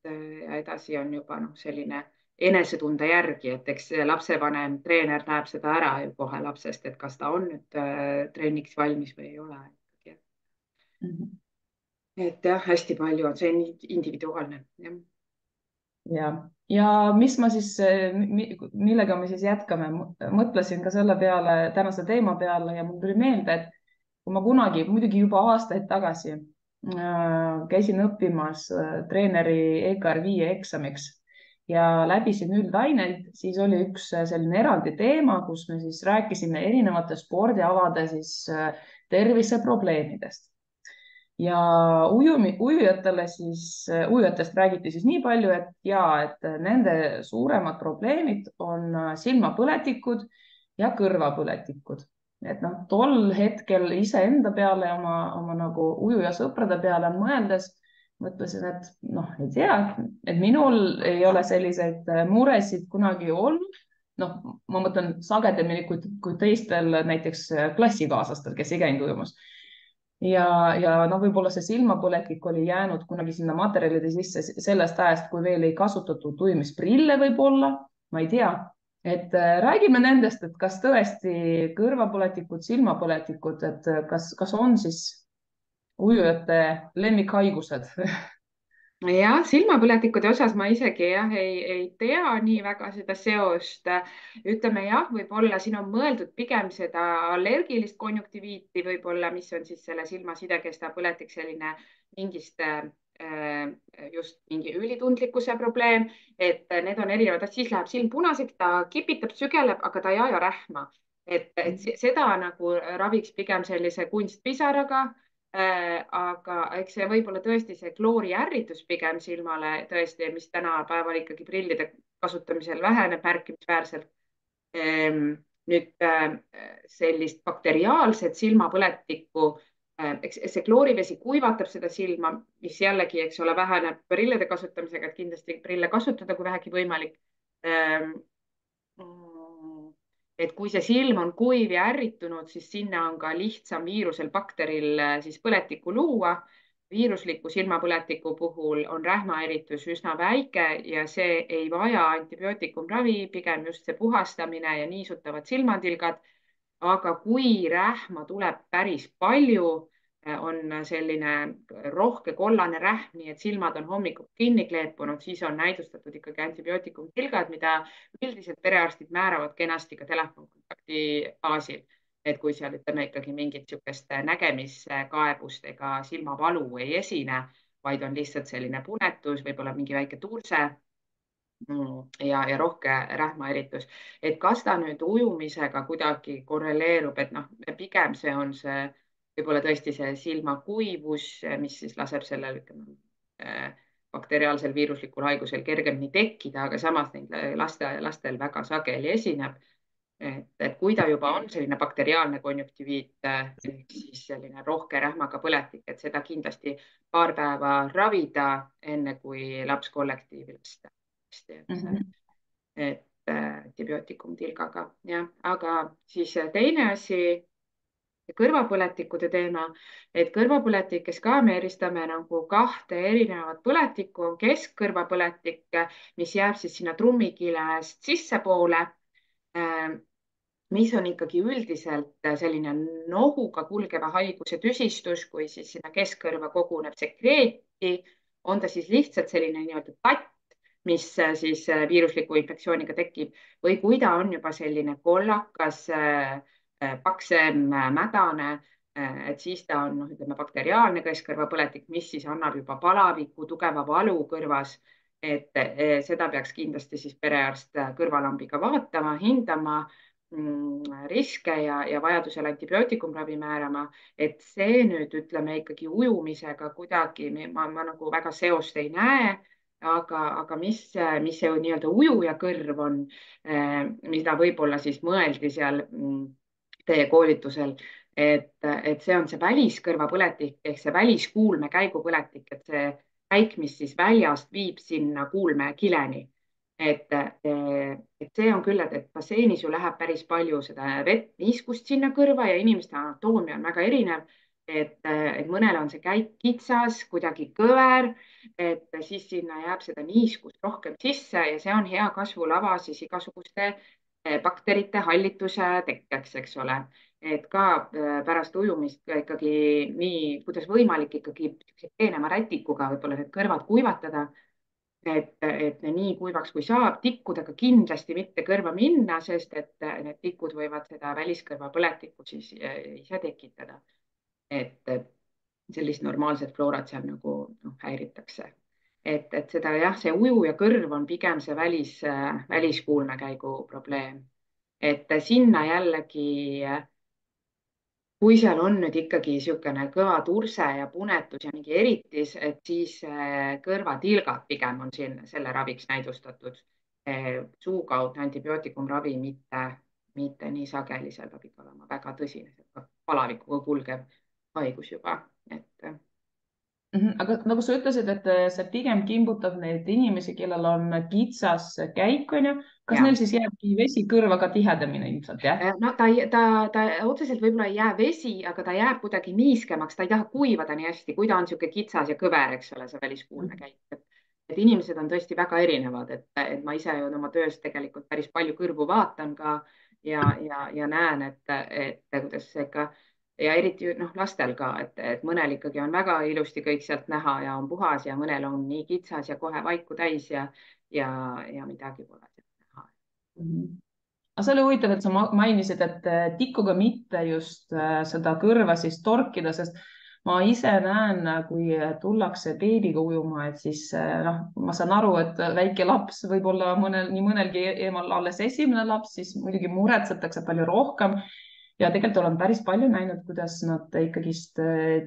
B: Ja edasi on juba selline enesetunde järgi, et eks lapsevanem, treener näeb seda ära ju kohe lapsest, et kas ta on nüüd treeniks valmis või ei ole. Et jah, hästi palju on see individuaalne, jah.
A: Ja mis ma siis, millega me siis jätkame, mõtlesin ka selle peale, tänase teema peale ja mul tuli meelde, et kui ma kunagi, muidugi juba aastaid tagasi käisin õppimas treeneri EKR5 eksamiks ja läbisin üldaineid, siis oli üks selline eraldi teema, kus me siis rääkisime erinevate spordialade siis terviseprobleemidest. Ja ujujatest räägiti siis nii palju, et nende suuremad probleemid on silmapõletikud ja kõrvapõletikud. Et tol hetkel iseenda peale, oma nagu ujujasõprade peale mõeldes mõtlesin, et ei tea, et minul ei ole selliseid muresid kunagi olnud. Ma mõtlen sagedamini kui teistel näiteks klassikaaslastel, kes ei käinud ujumas. Ja võib-olla see silmapõletik oli jäänud kunagi sinna materjalide sisse sellest ajast, kui veel ei kasutatud ujumisprille võib-olla, ma ei tea. Et räägime nendest, et kas tõesti kõrvapõletikud, silmapõletikud, et kas on siis ujujate lemmikhaigused?
B: Jah, silmapõletikute osas ma isegi ei tea nii väga seda seost. Ütleme jah, võib-olla siin on mõeldud pigem seda allergilist konjunktiviiti võib-olla, mis on siis selle silmasidekesta põletik, selline mingist just mingi ülitundlikkuse probleem, et need on erinevad, siis läheb silm punaseks, ta kipitab, sügeleb, aga ta ei aja rähma. Et seda nagu raviks pigem sellise kunstpisaraga. Aga eks see võib-olla tõesti see klooriärritus pigem silmale tõesti, mis tänapäeval ikkagi prillide kasutamisel väheneb märkimisväärselt. Nüüd sellist bakteriaalset silmapõletikku, eks see kloorivesi kuivatab seda silma, mis jällegi, eks ole, väheneb prillide kasutamisega, et kindlasti prille kasutada, kui vähegi võimalik. Et kui see silm on kuiv ja ärritunud, siis sinna on ka lihtsam viirusel, bakteril siis põletikku luua. Viirusliku silmapõletiku puhul on rähmaeritus üsna väike ja see ei vaja antibiootikumravi, pigem just see puhastamine ja niisutavad silmatilgad. Aga kui rähma tuleb päris palju, on selline rohke kollane rähm, nii et silmad on hommikul kinni kleepunud, siis on näidustatud ikkagi antibiootikumtilgad, mida üldiselt perearstid määravad kenasti ka telefonkontakti baasil. Et kui seal ütleme ikkagi mingit niisugust nägemiskaebust ega silmavalu ei esine, vaid on lihtsalt selline punetus, võib-olla mingi väike turse ja rohke rähmaeritus. Et kas ta nüüd ujumisega kuidagi korreleerub, et pigem see on see võib-olla tõesti see silmakuivus, mis siis laseb sellel bakteriaalsel viiruslikul haigusel kergemini tekkida, aga samas lastel väga sageli esineb. Et kui ta juba on selline bakteriaalne konjunktiviit, siis selline rohke rähmaga põletik, et seda kindlasti paar päeva ravida, enne kui laps kollektiivi lasta. Et antibiootikumtilgaga, jah. Aga siis teine asi, kõrvapõletikude teema, et kõrvapõletikes ka me eristame nagu kahte erinevat põletikku, on keskkõrvapõletik, mis jääb siis sinna trummikilest sissepoole, mis on ikkagi üldiselt selline nohuga kulgeva haiguse tüsistus, kui siis sinna keskkõrva koguneb sekreeti, on ta siis lihtsalt selline nii-öelda tatt, mis siis viirusliku infektsiooniga tekib, või kui ta on juba selline kollakas, paksem, mädane, et siis ta on, ütleme, bakteriaalne keskkõrvapõletik, mis siis annab juba palaviku, tugeva valu kõrvas. Et seda peaks kindlasti siis perearst kõrvalambiga vaatama, hindama, riske ja vajadusel antibiootikumravi määrama, et see nüüd ütleme ikkagi ujumisega kuidagi, ma nagu väga seost ei näe, aga mis see nii-öelda ujuja kõrv on, mida võib-olla siis mõeldi seal teie koolitusel, et see on see väliskõrvapõletik ehk see väliskuulmekäigupõletik, et see käik, mis siis väljast viib sinna kuulmekileni. Et see on küll, et basseinis ju läheb päris palju seda vett, niiskust sinna kõrva ja inimeste anatoomia on väga erinev. Et mõnel on see käik kitsas, kuidagi kõver, et siis sinna jääb seda niiskust rohkem sisse ja see on hea kasvulava siis igasuguste bakterite hallituse tekkeks, eks ole. Et ka pärast ujumist ikkagi nii, kuidas võimalik ikkagi peenema rätikuga võib-olla need kõrvad kuivatada, et nii kuivaks kui saab, tikkudega kindlasti mitte kõrva minna, sest et need tikud võivad seda väliskõrvapõletikku siis ise tekitada. Et sellist normaalset floorat seal nagu häiritakse. Et seda jah, see uju ja kõrv on pigem see väliskuulmekäigu probleem. Et sinna jällegi kui seal on nüüd ikkagi niisugune kõva turse ja punetus ja mingi eritis, et siis kõrvatilgad pigem on siin selle raviks näidustatud. Suukaudne antibiootikumravi mitte nii sageli, seal peab ikka olema väga tõsine palavikuga kulgev haigus juba.
A: Aga nagu sa ütlesid, et see pigem kimbutab neid inimesi, kellel on kitsas käik, on ju. Kas
B: Ja.
A: neil siis jääbki vesi kõrva ka tihedamini ilmselt, jah?
B: No ta otseselt võib-olla ei jää vesi, aga ta jääb kuidagi niiskemaks, ta ei taha kuivada nii hästi, kui ta on niisugune kitsas ja kõver, eks ole, see väliskuulmekäik. Et inimesed on tõesti väga erinevad, et ma ise ju oma töös tegelikult päris palju kõrvu vaatan ka ja näen, et kuidas see ikka ja eriti lastel ka, et mõnel ikkagi on väga ilusti kõik sealt näha ja on puhas ja mõnel on nii kitsas ja kohe vaiku täis ja midagi pole sealt näha.
A: Aga see oli huvitav, et sa mainisid, et tikkuga mitte just seda kõrva siis torkida, sest ma ise näen, kui tullakse beebiga ujuma, et siis ma saan aru, et väike laps võib-olla nii mõnelgi eemal alles esimene laps, siis muidugi muretsetakse palju rohkem. Ja tegelikult olen päris palju näinud, kuidas nad ikkagist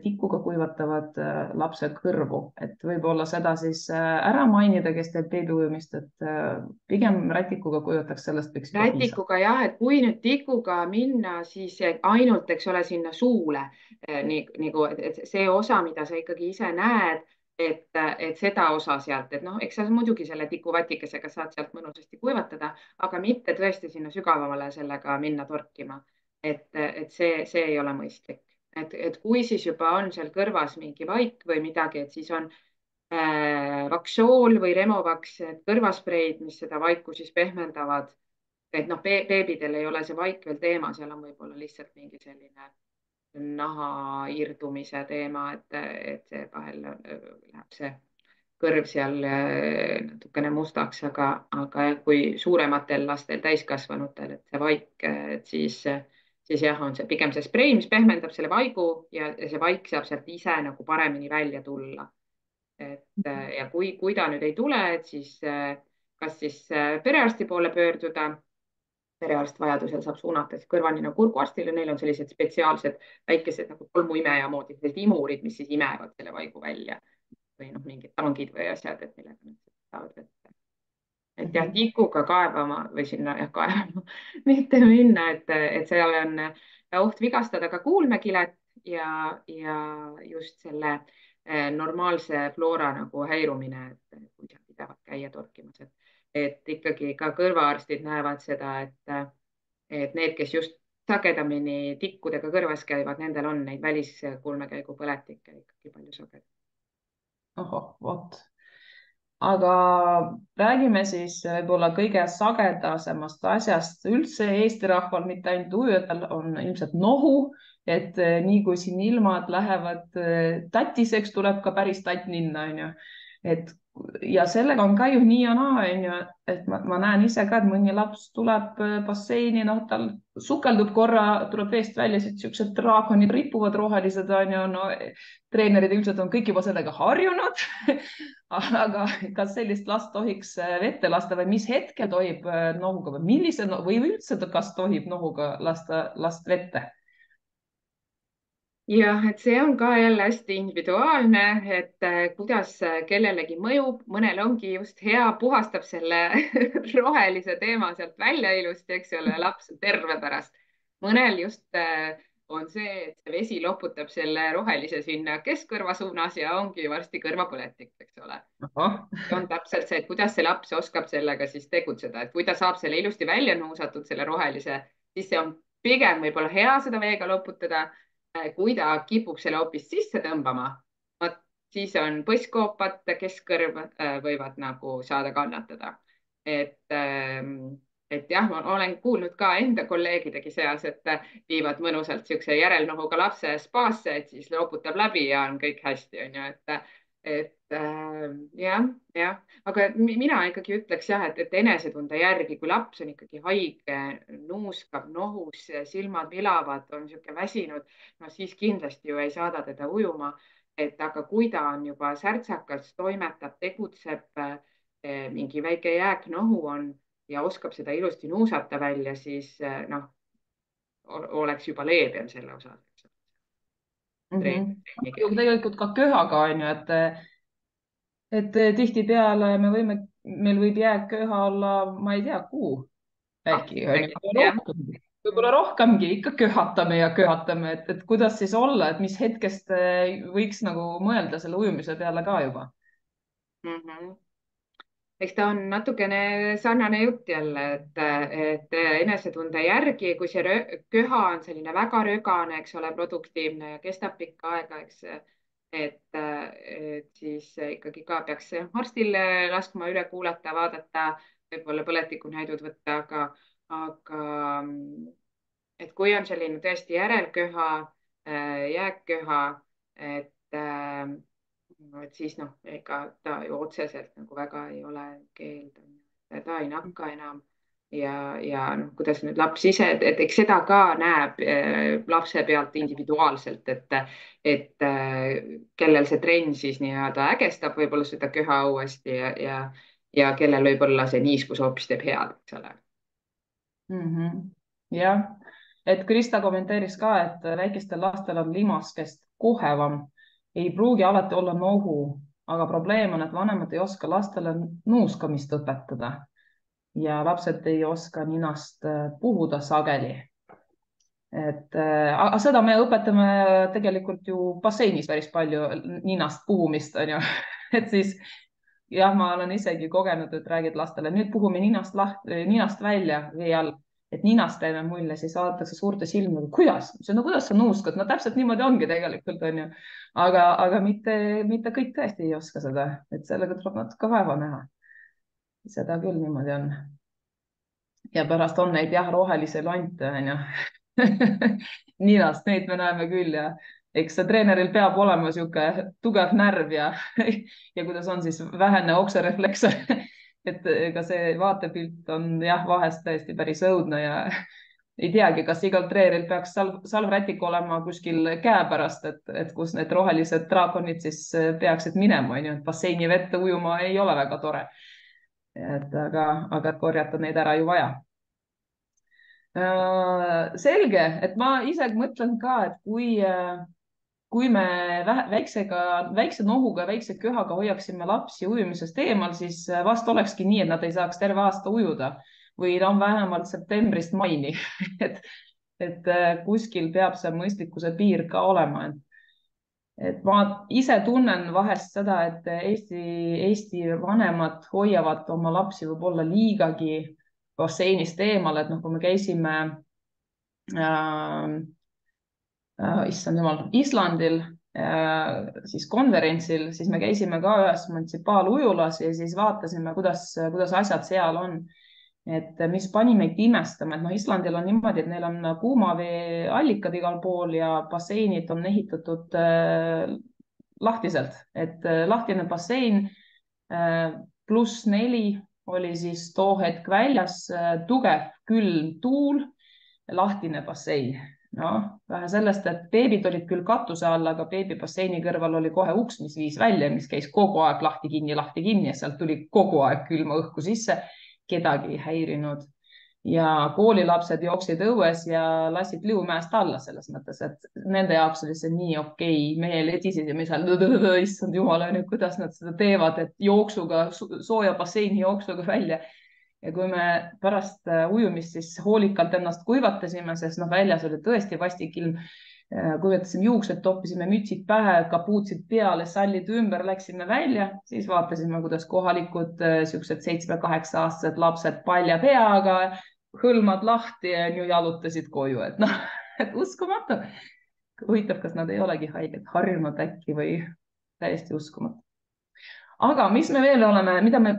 A: tikuga kuivatavad lapse kõrvu, et võib-olla seda siis ära mainida, kes teeb beebiujumist, et pigem rätikuga kuivataks, sellest võiks juba piisata.
B: Rätikuga jah, et kui nüüd tikuga minna, siis ainult, eks ole, sinna suule nagu, et see osa, mida sa ikkagi ise näed, et seda osa sealt, et eks sa muidugi selle tikuvatikesega saad sealt mõnusasti kuivatada, aga mitte tõesti sinna sügavamale sellega minna torkima. Et see ei ole mõistlik. Et kui siis juba on seal kõrvas mingi vaik või midagi, et siis on Vaksool või Removaks, kõrvaspreid, mis seda vaiku siis pehmendavad. Et beebidel ei ole see vaik veel teema, seal on võib-olla lihtsalt mingi selline naha irdumise teema, et see vahel läheb see kõrv seal natukene mustaks, aga kui suurematel lastel, täiskasvanutel, et see vaik, et siis jah, on see pigem see sprei, mis pehmendab selle vaigu ja see vaik saab sealt ise nagu paremini välja tulla. Ja kui ta nüüd ei tule, et siis kas siis perearsti poole pöörduda. Perearst vajadusel saab suunata siis kõrvanina kurguarstile, neil on sellised spetsiaalsed väikesed nagu tolmuimeja moodi, sellised imurid, mis siis imevad selle vaigu välja või mingid tangid või asjad, et millega nad saavad võtta. Et jah, tikuga kaevama või sinna kaevama mitte minna, et seal on oht vigastada ka kuulmekilet ja just selle normaalse floora nagu häirumine, et kui seal pidevalt käia torkimas, et ikkagi ka kõrvaarstid näevad seda, et need, kes just sagedamini tikkudega kõrvas käivad, nendel on neid väliskuulmekäigu põletikke ikkagi palju sagedamini.
A: Ohoh, vot. Aga räägime siis võib-olla kõige sagedasemast asjast üldse Eesti rahval, mitte ainult ujujatel, on ilmselt nohu, et nii kui siin ilmad lähevad tatiseks, tuleb ka päris tatt ninna, on ju. Ja sellega on ka ju nii ja naa, on ju, et ma näen ise ka, et mõni laps tuleb basseini, tal sukeldub korra, tuleb veest välja, siis siuksed draakonid ripuvad rohelised, on ju, treenerid ilmselt on kõik juba sellega harjunud aga kas sellist last tohiks vette lasta või mis hetkel tohib nohuga või või üldse kas tohib nohuga lasta last vette?
B: jah, et see on ka jälle hästi individuaalne, et kuidas kellelegi mõjub, mõnel ongi just hea, puhastab selle rohelise teema sealt välja ilusti, eks ole, laps on terve pärast. mõnel just on see, et see vesi loputab selle rohelise sinna keskkõrva suunas ja ongi varsti kõrvapõletik, eks ole. On täpselt see, et kuidas see laps oskab sellega siis tegutseda, et kui ta saab selle ilusti välja nuusatud, selle rohelise, siis see on pigem võib-olla hea seda veega loputada. Kui ta kipub selle hoopis sisse tõmbama, siis on põsskoopad, keskkõrv võivad nagu saada kannatada. Et jah, ma olen kuulnud ka enda kolleegidegi seas, et viivad mõnusalt siukse järelnohuga lapse spaasse, et siis loputab läbi ja on kõik hästi, on ju, jah, aga mina ikkagi ütleks jah, et enesetunde järgi, kui laps on ikkagi haige, nuuskab nohus, silmad vilavad, on niisugune väsinud, no siis kindlasti ju ei saada teda ujuma. Aga kui ta on juba särtsakas, toimetab, tegutseb, mingi väike jääknohu on ja oskab seda ilusti nuusata välja, siis noh, oleks juba leebem selle osas.
A: Tegelikult ka köhaga on ju, et tihtipeale meil võib jääköha olla, ma ei tea, kuu äkki, võib-olla rohkemgi, ikka köhatame ja köhatame, et kuidas siis olla, et mis hetkest võiks nagu mõelda selle ujumise peale ka juba
B: Eks ta on natukene sarnane jutt jälle, et enesetunde järgi, kui see köha on selline väga rögane, eks ole, produktiivne ja kestab pikka aega, eks, et siis ikkagi ka peaks arstil laskma üle kuulata, vaadata, võib-olla põletikunäidud võtta, aga et kui on selline tõesti järelköha, jääkköha, et no, et siis noh, ega ta ju otseselt nagu väga ei ole keeld, ta ei nakka enam ja noh, kuidas nüüd laps ise, et eks seda ka näeb lapse pealt individuaalselt, et kellel see trenn siis nii-öelda ägestab võib-olla seda köha uuesti ja kellel võib-olla see niiskus hoopis teeb head, eks ole.
A: jah, et Krista kommenteeris ka, et väikestel lastel on limaskest kohevam, ei pruugi alati olla nohu, aga probleem on, et vanemad ei oska lastele nuuskamist õpetada ja lapsed ei oska ninast puhuda sageli. Aga seda me õpetame tegelikult ju basseinis päris palju ninast puhumist, on ju. Et siis jah, ma olen isegi kogenud, et räägid lastele, nüüd puhume ninast välja vee all, et ninast teeme mulje, siis vaadatakse suurte silmadega, kuidas, no kuidas sa nuuskad, no täpselt niimoodi ongi tegelikult, on ju. Aga mitte kõik tõesti ei oska seda, et sellega tuleb natuke vaeva näha. Seda küll niimoodi on. Ja pärast on neid jah, rohelisi lante, on ju. Ninast, neid me näeme küll ja eks see treeneril peab olema niisugune tugev närv ja kuidas on siis vähene okserefleks. Et ega see vaatepilt on jah, vahest tõesti päris õudne ja ei teagi, kas igal treeneril peaks salvrätik olema kuskil käepärast, et kus need rohelised draakonid siis peaksid minema, on ju, et basseini vette ujuma ei ole väga tore. Aga korjata neid ära ju vaja. Selge, et ma ise mõtlen ka, et kui me väikse nohuga, väikse köhaga hoiaksime lapsi ujumisest eemal, siis vast olekski nii, et nad ei saaks terve aasta ujuda või on vähemalt septembrist maini. et kuskil peab see mõistlikkuse piir ka olema. Et ma ise tunnen vahest seda, et Eesti vanemad hoiavad oma lapsi võib-olla liigagi basseinist eemal, et noh, kui me käisime issand jumal, Islandil siis konverentsil, siis me käisime ka ühes munitsipaalujulas ja siis vaatasime, kuidas asjad seal on. Et mis pani meid imestama, et noh, Islandil on niimoodi, et neil on kuumaveeallikad igal pool ja basseinid on ehitatud lahtiselt, et lahtine bassein +4 oli siis too hetk väljas, tugev külm tuul, lahtine bassein. vähe sellest, et beebid olid küll katuse all, aga beebibasseini kõrval oli kohe uks, mis viis välja, mis käis kogu aeg lahti kinni ja sealt tuli kogu aeg külma õhku sisse. Kedagi ei häirinud. Ja koolilapsed jooksid õues ja lasid liumäest alla selles mõttes, et nende jaoks oli see nii okei. Meie ledisid ja me seal, issand jumal, kuidas nad seda teevad, et jooksuga, sooja basseini jooksuga välja. Ja kui me pärast ujumist siis hoolikalt ennast kuivatasime, sest väljas oli tõesti vastik ilm, kuivatasime juuksed, toppisime mütsid pähe, kapuutsid peale, sallid ümber, läksime välja, siis vaatasime, kuidas kohalikud siuksed 7-8 aastased lapsed palja peaga, hõlmad lahti ja jalutasid koju, et et uskumatu. Huvitav, kas nad ei olegi haiged, harjunud äkki või täiesti uskumatu. Aga mis me veel oleme,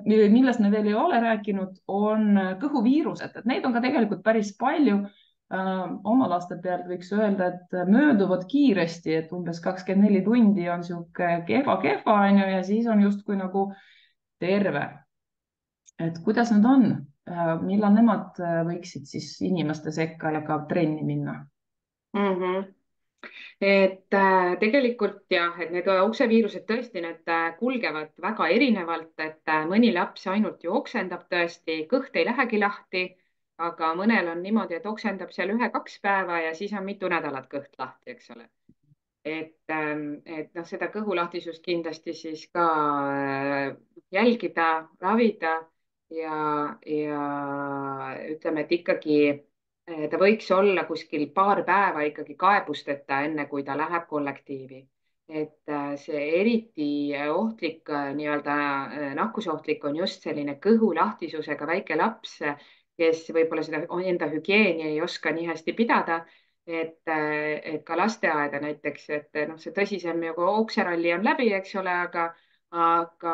A: millest me veel ei ole rääkinud, on kõhuviirused, et neid on ka tegelikult päris palju. Oma laste pealt võiks öelda, et mööduvad kiiresti, et umbes 24 tundi on sihuke kehva ja siis on justkui nagu terve. Et kuidas nad on, millal nemad võiksid siis inimeste sekka ja ka trenni minna?
B: Et tegelikult jah, et need okseviirused tõesti, need kulgevad väga erinevalt, et mõni laps ainult ju oksendab tõesti, kõht ei lähegi lahti, aga mõnel on niimoodi, et oksendab seal 1-2 päeva ja siis on mitu nädalat kõht lahti, eks ole. Et noh, seda kõhulahtisust kindlasti siis ka jälgida, ravida ja ütleme, et ikkagi ta võiks olla kuskil paar päeva ikkagi kaebusteta, enne kui ta läheb kollektiivi. Et see eriti ohtlik, nii-öelda nakkusohtlik on just selline kõhulahtisusega väike laps, kes võib-olla seda enda hügieeni ei oska nii hästi pidada. Et ka lasteaeda näiteks, et noh, see tõsisem ju okseralli on läbi, eks ole, aga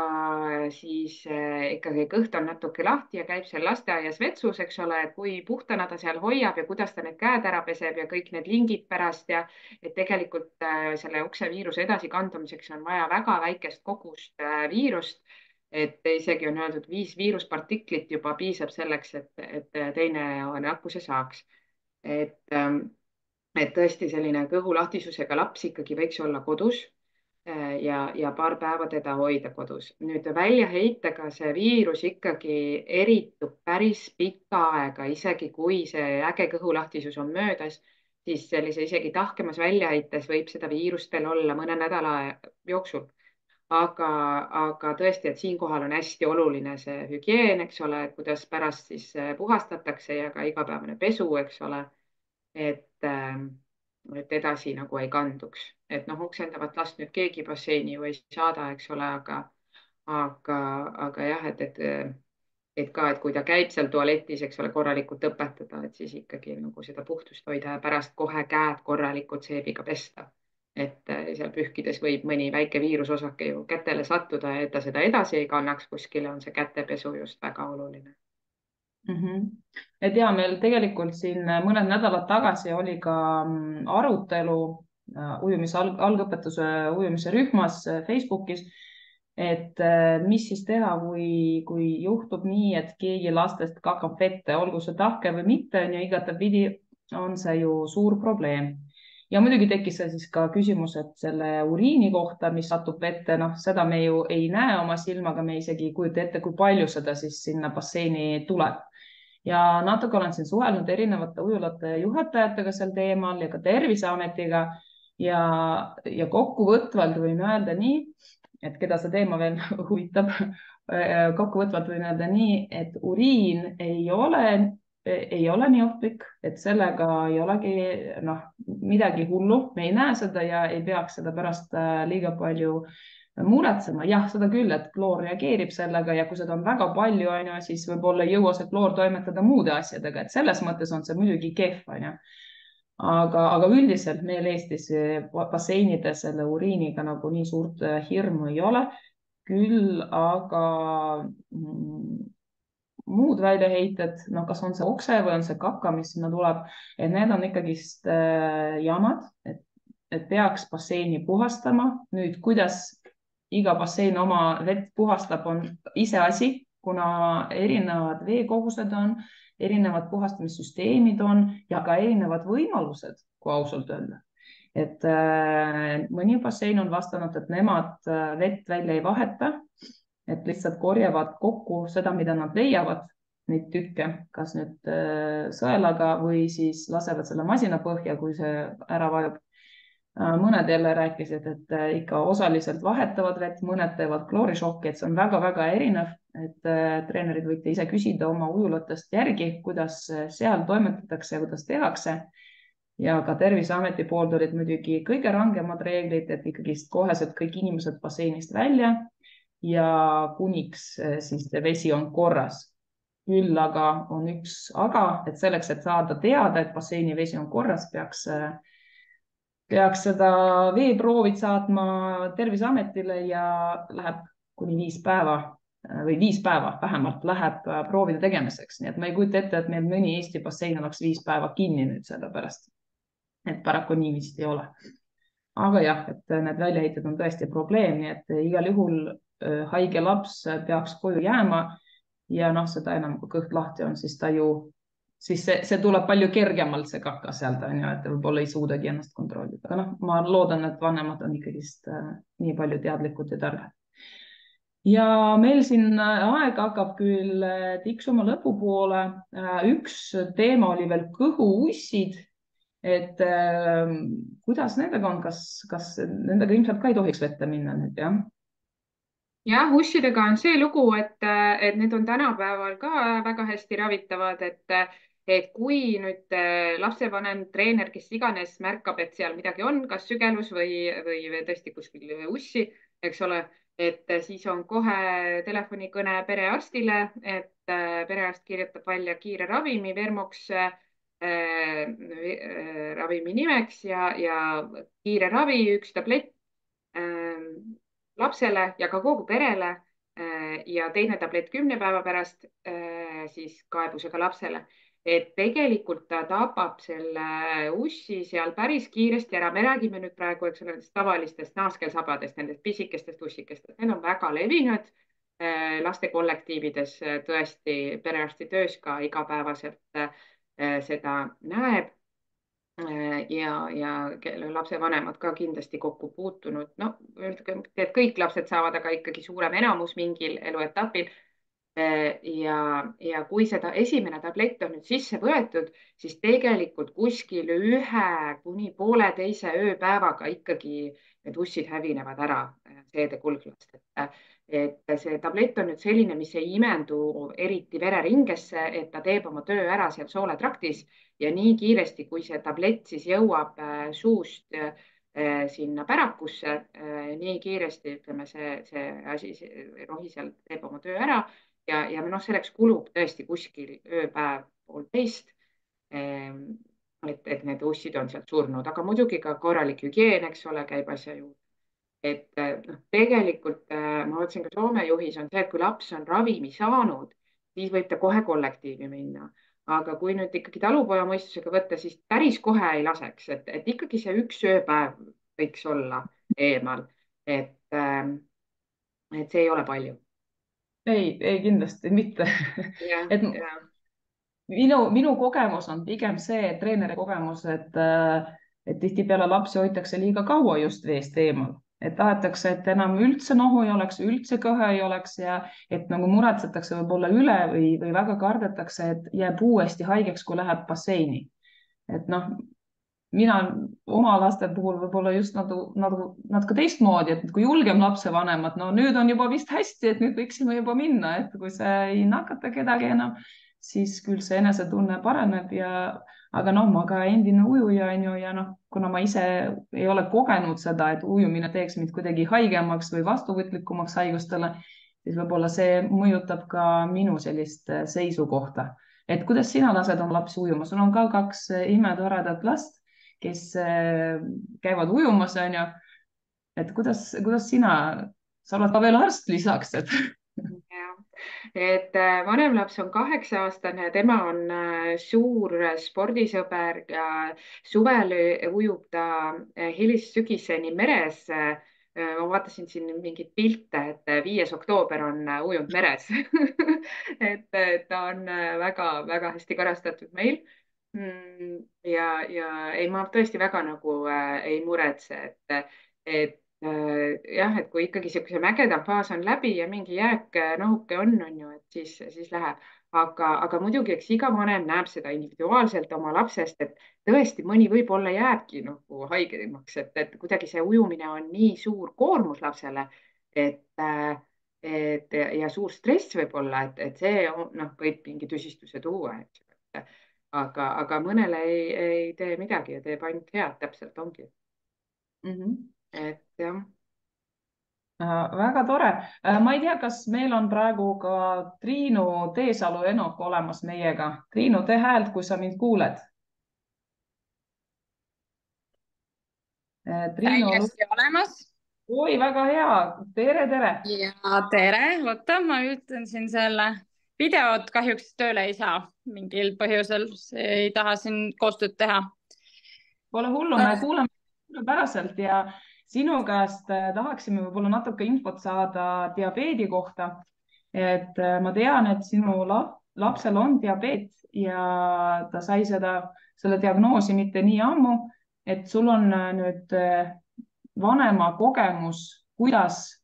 B: siis ikkagi kõht on natuke lahti ja käib seal lasteaias vetsus, eks ole, et kui puhtana ta seal hoiab ja kuidas ta need käed ära peseb ja kõik need lingid pärast ja et tegelikult selle okseviiruse edasikandumiseks on vaja väga väikest kogust viirust, et isegi on öeldud 5 viiruspartiklit juba piisab selleks, et teine nakkuse saaks. Et tõesti selline kõhulahtisusega laps ikkagi võiks olla kodus ja paar päeva teda hoida kodus. Nüüd väljaheitega see viirus ikkagi eritub päris pikka aega, isegi kui see äge kõhulahtisus on möödas, siis sellise isegi tahkemas väljaheites võib seda viirust veel olla mõne nädala jooksul. Aga tõesti, et siinkohal on hästi oluline see hügieen, eks ole, kuidas pärast siis puhastatakse ja ka igapäevane pesu, eks ole, et edasi nagu ei kanduks. Et noh, oksendavat last nüüd keegi basseini ju ei saada, eks ole, aga jah, et kui ta käib seal tualetis, eks ole, korralikult õpetada, et siis ikkagi nagu seda puhtust hoida ja pärast kohe käed korralikult seebiga pesta. Et seal pühkides võib mõni väike viirusosake ju kätele sattuda ja et ta seda edasi ei kannaks kuskile, on see kätepesu just väga oluline.
A: Et ja meil tegelikult siin mõned nädalad tagasi oli ka arutelu algõpetuse ujumise rühmas Facebookis, et mis siis teha, kui juhtub nii, et keegi lastest kakab vette, olgu see tahke või mitte, ja igatepidi on see ju suur probleem. Ja muidugi tekkis see siis ka küsimus, et selle uriini kohta, mis satub vette, noh, seda me ju ei näe oma silmaga, me isegi ei kujuta ette, kui palju seda siis sinna basseini tuleb. Ja natuke olen siin suhelnud erinevate ujulate juhatajatega sel teemal ja ka Terviseametiga ja kokkuvõtvalt võin öelda nii, et keda see teema veel huvitab, kokkuvõtvalt võin öelda nii, et uriin ei ole nii ohtlik, et sellega ei olegi midagi hullu, me ei näe seda ja ei peaks seda pärast liiga palju muretsema. Jah, seda küll, et kloor reageerib sellega ja kui seda on väga palju, siis võib-olla ei jõua see kloor toimetada muude asjadega, et selles mõttes on see muidugi kehv. Aga üldiselt meil Eestis basseinides selle uriiniga nagu nii suurt hirmu ei ole. Küll aga muud väljaheited, kas on see okse või on see kaka, mis sinna tuleb, et need on ikkagist jamad, et peaks basseini puhastama. Nüüd, kuidas iga bassein oma vett puhastab, on iseasi, kuna erinevad veekogused on, erinevad puhastamissüsteemid on ja ka erinevad võimalused, kui ausalt öelda. Et mõni bassein on vastanud, et nemad vett välja ei vaheta, et lihtsalt korjavad kokku seda, mida nad leiavad, neid tükke, kas nüüd sõelaga või siis lasevad selle masina põhja, kui see ära vajub. Mõned jälle rääkisid, et ikka osaliselt vahetavad vett, mõned teevad kloorišokki, et see on väga-väga erinev, et treenerid võite ise küsida oma ujulatest järgi, kuidas seal toimetatakse ja kuidas tehakse. Ja ka Terviseameti poolt olid muidugi kõige rangemad reeglid, et ikkagi koheselt kõik inimesed basseinist välja ja kuniks siis vesi on korras. Küll aga on üks aga, et selleks, et saada teada, et basseini vesi on korras, peaks seda veeproovid saatma Terviseametile ja läheb kuni 5 päeva või 5 päeva vähemalt läheb proovide tegemiseks. Nii et ma ei kujuta ette, et meil mõni Eesti bassein oleks 5 päeva kinni nüüd selle pärast. Et paraku nii vist ei ole. Aga jah, et need väljaheited on tõesti probleem, nii et igal juhul haige laps peaks koju jääma ja seda enam kui kõht lahti on, siis ta ju siis see tuleb palju kergemalt see kaka sealt, et võib-olla ei suudagi ennast kontrollida. Aga ma loodan, et vanemad on ikkagist nii palju teadlikud ja targad. Ja meil siin aeg hakkab küll tiksuma lõpupoole. Üks teema oli veel kõhuussid, et kuidas nendega on, kas nendega ilmselt ka ei tohiks vette minna nüüd, jah?
B: Jah, ussidega on see lugu, et need on tänapäeval ka väga hästi ravitavad, et kui nüüd lapsevanem, treener, kes iganes märkab, et seal midagi on, kas sügelus või tõesti kuskil ussi, eks ole, et siis on kohe telefonikõne perearstile, et perearst kirjutab välja kiire ravimi Vermox ravimi nimeks ja kiire ravi, 1 tablett lapsele ja ka kogu perele ja teine tablett 10 päeva pärast siis kaebusega lapsele. Et tegelikult ta tapab selle ussi seal päris kiiresti ära. Me räägime nüüd praegu, eks ole, nendest tavalistest naaskelsabadest, nendest pisikestest ussikestest. Need on väga levinud lastekollektiivides, tõesti perearsti töös ka igapäevaselt seda näeb. Ja lapsevanemad ka kindlasti kokku puutunud. No, et kõik lapsed saavad, aga ikkagi suurem enamus mingil eluetapil. Ja kui seda esimene tablett on nüüd sisse võetud, siis tegelikult kuskil 1 kuni 1,5 ööpäevaga ikkagi need ussid hävinevad ära seedekulglast. Et see tablett on nüüd selline, mis ei imendu eriti vereringesse, et ta teeb oma töö ära seal sooletraktis ja nii kiiresti, kui see tablett siis jõuab suust sinna pärakusse, nii kiiresti, ütleme, see asi, see rohi seal teeb oma töö ära ja selleks kulub tõesti kuskil ööpäev, 1,5, et need ussid on sealt surnud, aga muidugi ka korralik hügieen, eks ole, käib asja juurde. Et tegelikult ma vaatasin ka Soome juhis on see, et kui laps on ravimi saanud, siis võib ta kohe kollektiivi minna. Aga kui nüüd ikkagi talupoja mõistusega võtta, siis päris kohe ei laseks, et ikkagi see 1 ööpäev võiks olla eemal, et see ei ole palju.
A: Ei kindlasti mitte.
B: Ja,
A: et
B: ja.
A: Minu kogemus on pigem see treeneri kogemus, et tihtipeale lapsi hoitakse liiga kaua just veest eemal. Et tahetakse, et enam üldse nohu ei oleks, üldse kõhe ei oleks ja et nagu muretsetakse võib-olla üle või väga kardetakse, et jääb uuesti haigeks, kui läheb basseini. Et mina oma laste puhul võib-olla just natuke teistmoodi, et kui julgem lapsevanemad, nüüd on juba vist hästi, et nüüd võiksime juba minna, et kui see ei nakata kedagi enam, siis küll see enesetunne paraneb aga ma ka endine ujuja ja kuna ma ise ei ole kogenud seda, et ujumine teeks mind kuidagi haigemaks või vastuvõtlikumaks haigustele, siis võib-olla see mõjutab ka minu sellist seisukohta. Et kuidas sina lased oma lapsi ujuma? Sul on ka 2 imetoredat last, kes käivad ujumas, on ju. Et kuidas sina, sa oled ka veel arst lisaks, et
B: et vanem laps on 8-aastane ja tema on suur spordisõber ja suvel ujub ta hilist sügiseni meres ma vaatasin siin mingeid pilte, et 5. oktoober on ujunud meres et ta on väga-väga hästi karastatud meil. Ja ei, ma tõesti väga nagu ei muretse, et jah, et kui ikkagi niisuguse mägedam faas on läbi ja mingi jääknohuke on ju, et siis läheb. Aga muidugi, eks iga vanem näeb seda individuaalselt oma lapsest, et tõesti mõni võib-olla jääbki nagu haigemaks, et kuidagi see ujumine on nii suur koormus lapsele, et ja suur stress võib-olla, et see noh, võib mingi tüsistuse tuua, eks ju. Aga mõnele ei tee midagi ja teeb ainult head, täpselt ongi. Et jah.
A: Väga tore. Ma ei tea, kas meil on praegu ka Triinu Teesalu-Enok olemas meiega. Triinu, tee häält, kui sa mind kuuled. Triinu,
C: täiesti olemas.
A: oi, väga hea. Tere, tere.
C: Ja tere, oota, ma ütlen siin selle videot kahjuks tööle ei saa mingil põhjusel, ei taha siin koostööd teha.
A: Pole hullu, me kuulame päraselt ja sinu käest tahaksime võib-olla natuke infot saada diabeedi kohta. Et ma tean, et sinu lapsel on diabeet ja ta sai selle diagnoosi mitte nii ammu, et sul on nüüd vanema kogemus, kuidas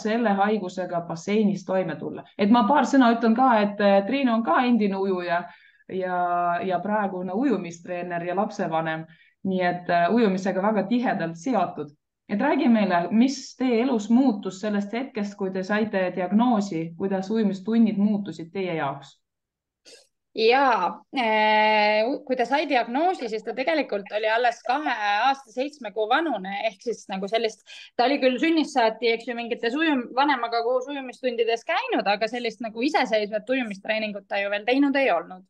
A: selle haigusega basseinis toime tulla. Et ma paar sõna ütlen ka, et Triinu on ka endine ujuja ja praegune ujumistreener ja lapsevanem, nii et ujumisega väga tihedalt seotud. Et räägi meile, mis teie elus muutus sellest hetkest, kui te saite diagnoosi, kuidas ujumistunnid muutusid teie jaoks?
C: Ja kui ta sai diagnoosi, siis ta tegelikult oli alles 2 aasta 7 kuu vanune, ehk siis nagu sellist, ta oli küll sünnist saati, eks ju, mingites vanemaga koos ujumistundides käinud, aga sellist nagu iseseisvat ujumistreeningut ta ju veel teinud ei olnud.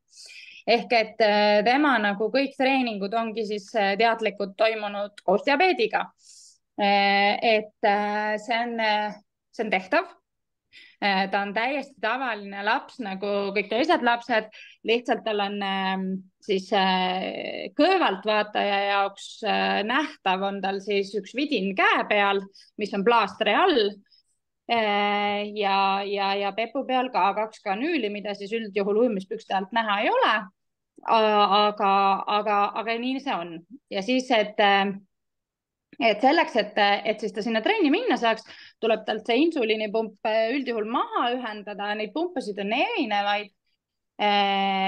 C: Ehk et tema nagu kõik treeningud ongi siis teadlikult toimunud koos diabeediga. Et see on tehtav. Ta on täiesti tavaline laps nagu kõik teised lapsed, lihtsalt tal on siis kõrvaltvaataja jaoks nähtav on tal siis üks vidin käe peal, mis on plaastri all ja pepu peal ka 2 kanüüli, mida siis üldjuhul ujumispükste alt näha ei ole. Aga nii see on ja siis, et selleks, et siis ta sinna trenni minna saaks, tuleb talt see insuliinipump üldjuhul maha ühendada, neid pumpasid on erinevaid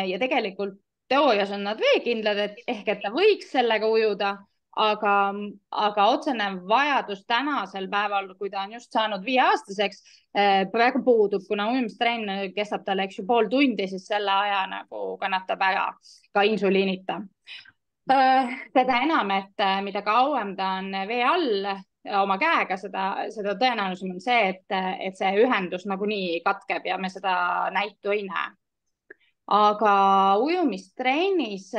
C: ja tegelikult teoorias on nad veekindlad, ehk et ta võiks sellega ujuda, aga otsene vajadus tänasel päeval, kui ta on just saanud 5-aastaseks, praegu puudub, kuna ujumistrenn kestab talle, eks ju, pool tundi, siis selle aja nagu kannatab ära ka insuliinita. Seda enam, et mida kauem ta on vee all oma käega, seda tõenäolisem on see, et see ühendus nagunii katkeb ja me seda näitu ei näe. Aga ujumistrennis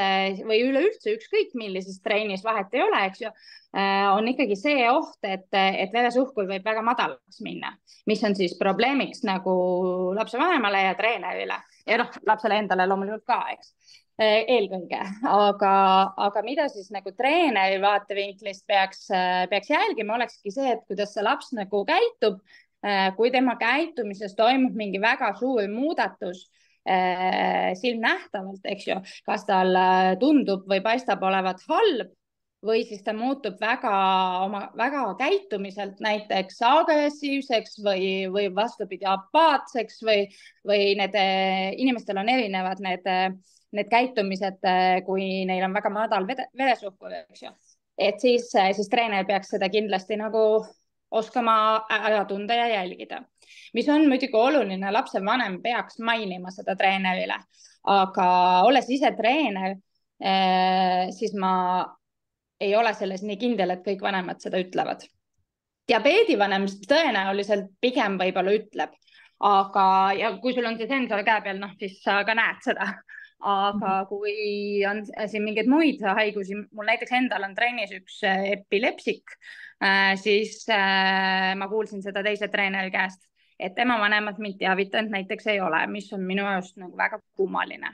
C: või üleüldse ükskõik millises trennis, vahet ei ole, eks ju, on ikkagi see oht, et veresuhkur võib väga madalaks minna, mis on siis probleemiks nagu lapsevanemale ja treenerile ja noh, lapsele endale loomulikult ka, eks, eelkõige. Aga mida siis nagu treeneri vaatevinklist peaks jälgima, olekski see, et kuidas see laps nagu käitub, kui tema käitumises toimub mingi väga suur muudatus silmnähtavalt, eks ju, kas tal tundub või paistab olevat halb või siis ta muutub väga käitumiselt näiteks agressiivseks või vastupidi apaatseks või need inimestel on erinevad need käitumised, kui neil on väga madal veresuhkur, eks ju. Et siis treener peaks seda kindlasti nagu oskama ära tunda ja jälgida. Mis on muidugi oluline, lapsevanem peaks mainima seda treenerile, aga olles ise treener, siis ma ei ole selles nii kindel, et kõik vanemad seda ütlevad. Diabeedivanem tõenäoliselt pigem võib-olla ütleb, ja kui sul on see sensor käe peal, noh, siis sa ka näed seda. Aga kui on siin mingeid muid haigusi, mul näiteks endal on trennis üks epilepsik, siis ma kuulsin seda teise treeneri käest, et tema vanemad mind teavitanud näiteks ei ole, mis on minu arust nagu väga kummaline.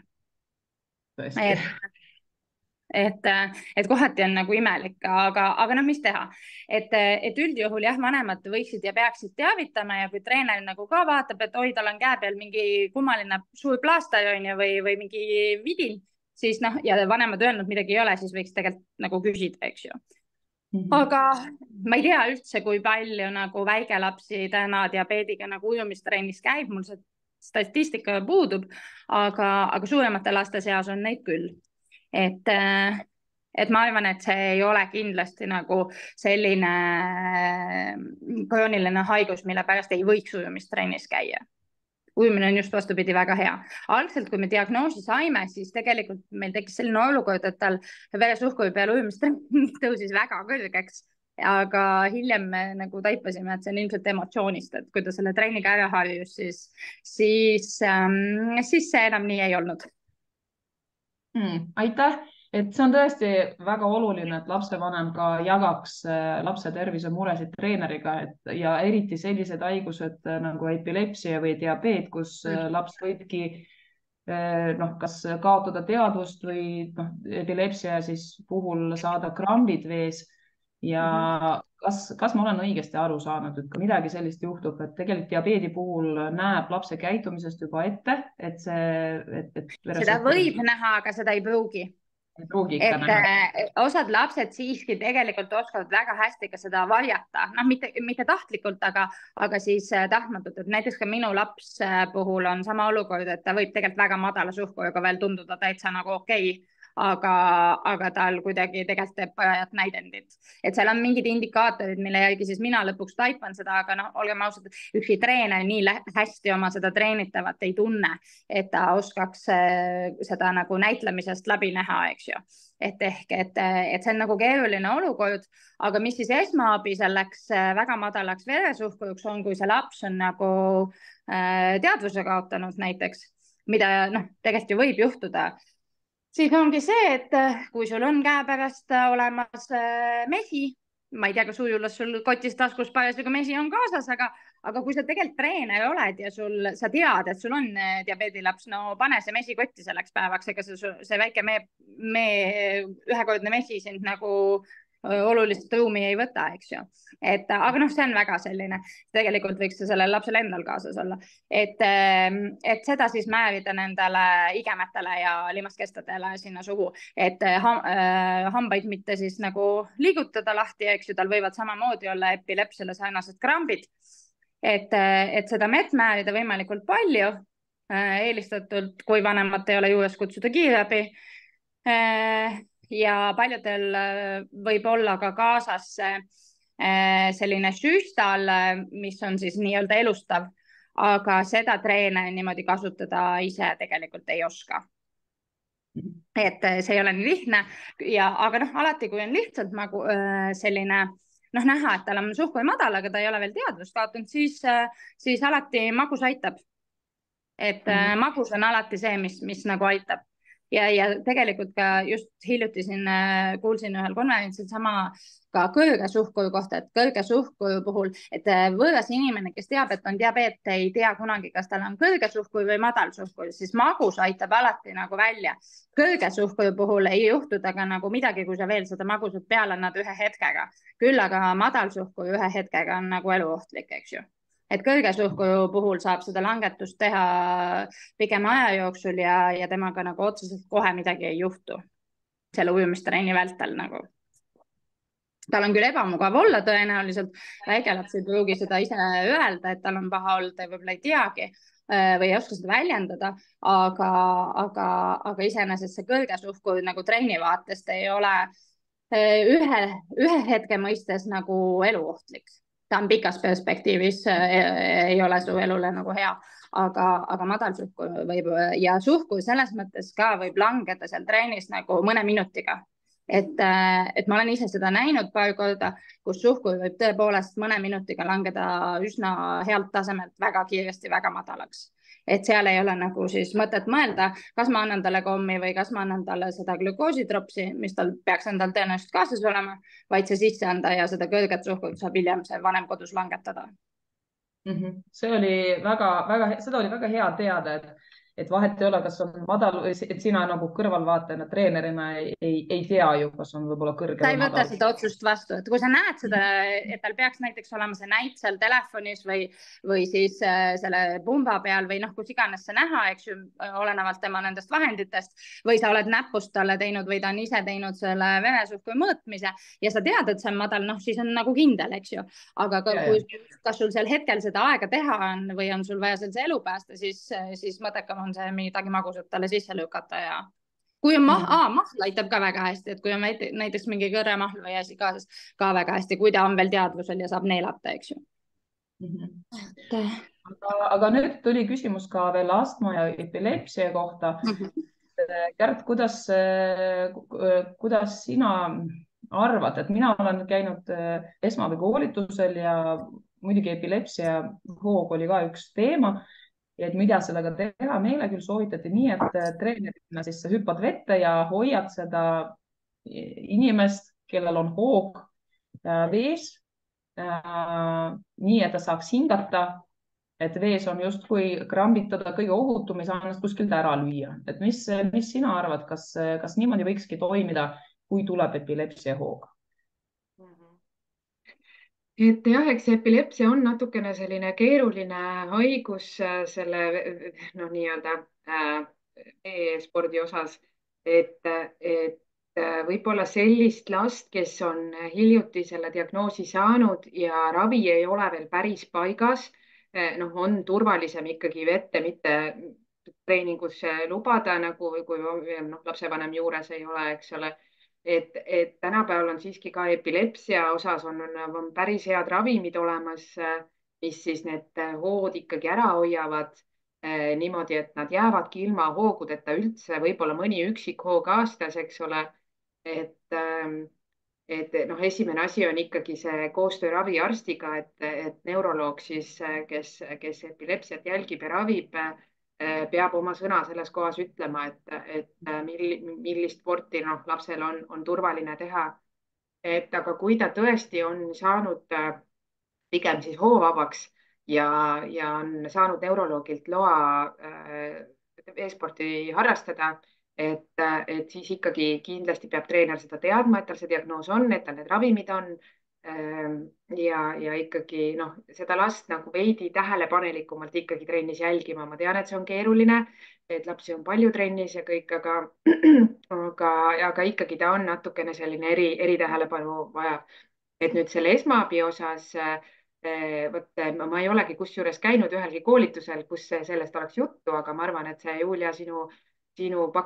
C: et kohati on nagu imelik, aga noh, mis teha, et üldjuhul jah, vanemad võiksid ja peaksid teavitama ja kui treener nagu ka vaatab, et oi, tal on käe peal mingi kummaline suur plaaster on ju, või mingi vidin, siis noh, ja vanemad öelnud midagi ei ole, siis võiks tegelikult nagu küsida, eks ju. Aga ma ei tea üldse, kui palju nagu väikelapsi täna diabeediga nagu ujumistrennis käib, mul see statistika puudub, aga suuremate laste seas on neid küll. Et ma arvan, et see ei ole kindlasti nagu selline krooniline haigus, mille pärast ei võiks ujumistrennis käia. Ujumine on just vastupidi väga hea. Algselt, kui me diagnoosi saime, siis tegelikult meil tekkis selline olukord, et tal veresuhkru peal ujumistrennis tõusis väga kõrgeks, aga hiljem me nagu taipasime, et see on ilmselt emotsioonist, et kui ta selle treeniga ära harjus, siis see enam nii ei olnud.
A: Aitäh, et see on tõesti väga oluline, et lapsevanem ka jagaks lapse tervise muresid treeneriga, ja eriti sellised haigused nagu epilepsia või diabeet, kus laps võibki kas kaotada teadvust või epilepsia siis puhul saada krambid vees. Ja kas ma olen õigesti aru saanud, et ka midagi sellist juhtub, et tegelikult diabeedi puhul näeb lapse käitumisest juba ette, et
C: seda võib näha, aga seda ei pruugi. Osad lapsed siiski tegelikult oskavad väga hästi ka seda varjata, mitte tahtlikult, aga siis tahtmatult, et näiteks ka minu laps puhul on sama olukord, et ta võib tegelikult väga madala suhkruga veel tunduda täitsa nagu okei. Aga tal kuidagi tegelikult teeb parajat näidendit, et seal on mingid indikaatorid, mille järgi siis mina lõpuks taipan seda, aga olgem ausad, ükski treener nii hästi oma seda treenitavat ei tunne, et ta oskaks seda nagu näitlemisest läbi näha, eks ju. Et see on nagu keeruline olukord, aga mis siis esmaabi selleks väga madalaks veresuhkruks on, kui see laps on nagu teadvuse kaotanud näiteks, mida tegelikult ju võib juhtuda. Siis ongi see, et kui sul on käepärast olemas mesi, ma ei tea, kas ujulas sul kotis taskus parasjagu mesi on kaasas, aga kui sa tegelikult treener oled ja sa tead, et sul on diabeedilaps, no pane see mesi kotti selleks päevaks, ega see väike ühekordne mesi sind nagu olulist ruumi ei võta, eks ju. Aga see on väga selline, tegelikult võiks see sellel lapsel endal kaasas olla, et seda siis määrida nendele igemetele ja limaskestadele sinna suhu, et hambaid mitte siis nagu liigutada lahti, eks ju, tal võivad samamoodi olla epilepsiale sarnased krambid, et seda mett määrida võimalikult palju, eelistatult, kui vanemat ei ole juures, kutsuda kiirabi. Ja paljudel võib olla ka kaasas selline süstal, mis on siis nii-öelda elustav, aga seda treener niimoodi kasutada ise tegelikult ei oska. Et see ei ole nii lihtne, aga alati, kui on lihtsalt nagu selline näha, et tal on suhkru madal, aga ta ei ole veel teadvust kaotanud, siis alati magus aitab. Et magus on alati see, mis nagu aitab. Ja tegelikult ka just hiljuti siin kuulsin ühel konverentsil sama ka kõrge suhkru kohta, et kõrge suhkru puhul, et võõras inimene, kes teab, et on diabeet, ei tea kunagi, kas tal on kõrge suhkru või madal suhkru, siis magus aitab alati nagu välja. Kõrge suhkru puhul ei juhtuda ka nagu midagi, kui sa veel seda magusat peale annad ühe hetkega. Küll aga madal suhkru ühe hetkega on nagu eluohtlik, eks ju. Et kõrge suhkru puhul saab seda langetust teha pikema aja jooksul ja temaga nagu otseselt kohe midagi ei juhtu selle ujumistrenni vältel nagu. Tal on küll ebamugav olla tõenäoliselt, väikelaps ei pruugi seda ise öelda, et tal on paha olnud, võib-olla ei teagi või ei oska seda väljendada, aga iseenesest see kõrge suhkru nagu trenni vaatest ei ole ühe hetke mõistes nagu eluohtlik. Ta on pikas perspektiivis, ei ole su elule nagu hea, aga madal suhkru võib ja suhkru selles mõttes ka võib langeda seal treenis nagu mõne minutiga. Et ma olen ise seda näinud paar korda, kus suhkru võib tõepoolest mõne minutiga langeda üsna healt tasemelt väga kiiresti, väga madalaks. Et seal ei ole nagu siis mõtet mõelda, kas ma annan talle kommi või kas ma annan talle seda glükoositropsi, mis tal peaks endal tõenäoliselt kaasas olema, vaid see sisse anda ja seda kõrget suhkrut saab hiljem see vanem kodus langetada.
A: Seda oli väga hea teada, et vahet ei ole, kas on madal või et sina nagu kõrvalvaatajana, treenerina ei tea ju, kas on võib-olla kõrge
C: sa
A: või
C: ei võta
A: madal.
C: seda otsust vastu, et kui sa näed seda, et tal peaks näiteks olema see näit seal telefonis või siis selle pumba peal või noh, kus iganes see näha, eks ju, olenevalt tema nendest vahenditest või sa oled näpust talle teinud või ta on ise teinud selle veresuhkru mõõtmise ja sa tead, et see on madal, noh, siis on nagu kindel, eks ju. Aga kas sul sel hetkel seda aega teha on või on sul vaja seal see elu päästa, siis mõttekam on see midagi magusat talle sisse lükata ja kui on mahl aitab ka väga hästi, et kui on näiteks mingi kõrremahl või asi kaasas ka väga hästi, kui ta on veel teadvusel ja saab neelata, eks ju.
A: Aga nüüd tuli küsimus ka veel astma ja epilepsia kohta. Kärt, kuidas sina arvad, et mina olen käinud esmaabi-koolitusel ja muidugi epilepsia hoog oli ka üks teema. Ja et mida sellega teha, meile küll soovitati nii, et treenerina siis sa hüppad vette ja hoiad seda inimest, kellel on hoog vees, nii et ta saaks hingata, et vees on justkui krambitada kõige ohutum, ei saa ennast kuskilt ära lüüa. Et mis sina arvad, kas niimoodi võikski toimida, kui tuleb epilepsia hoog?
B: Et jah, eks epilepsia on natukene selline keeruline haigus selle nii-öelda e-spordi osas, et võib-olla sellist last, kes on hiljuti selle diagnoosi saanud ja ravi ei ole veel päris paigas, on turvalisem ikkagi vette mitte treeningusse lubada, nagu kui lapsevanem juures ei ole, eks ole. Et tänapäeval on siiski ka epilepsia osas on päris head ravimid olemas, mis siis need hood ikkagi ära hoiavad niimoodi, et nad jäävadki ilma hoogudeta üldse, võib-olla mõni üksik hoog aastas, eks ole. Et esimene asi on ikkagi see koostöö raviarstiga, et neuroloog siis, kes epilepsiat jälgib ja ravib, peab oma sõna selles kohas ütlema, et millist sporti lapsel on turvaline teha. Aga kui ta tõesti on saanud pigem siis hoovabaks ja on saanud neuroloogilt loa e-sporti harrastada, et siis ikkagi kindlasti peab treener seda teadma, et tal see diagnoos on, et tal need ravimid on. Ja ikkagi seda last nagu veidi tähelepanelikumalt ikkagi trennis jälgima. Ma tean, et see on keeruline, et lapsi on palju trennis ja kõik, aga ikkagi ta on natukene selline eritähelepanu vaja. Et nüüd selle esmaabi osas, vot ma ei olegi kusjuures käinud ühelgi koolitusel, kus sellest oleks juttu, aga ma arvan, et see Julia, sinu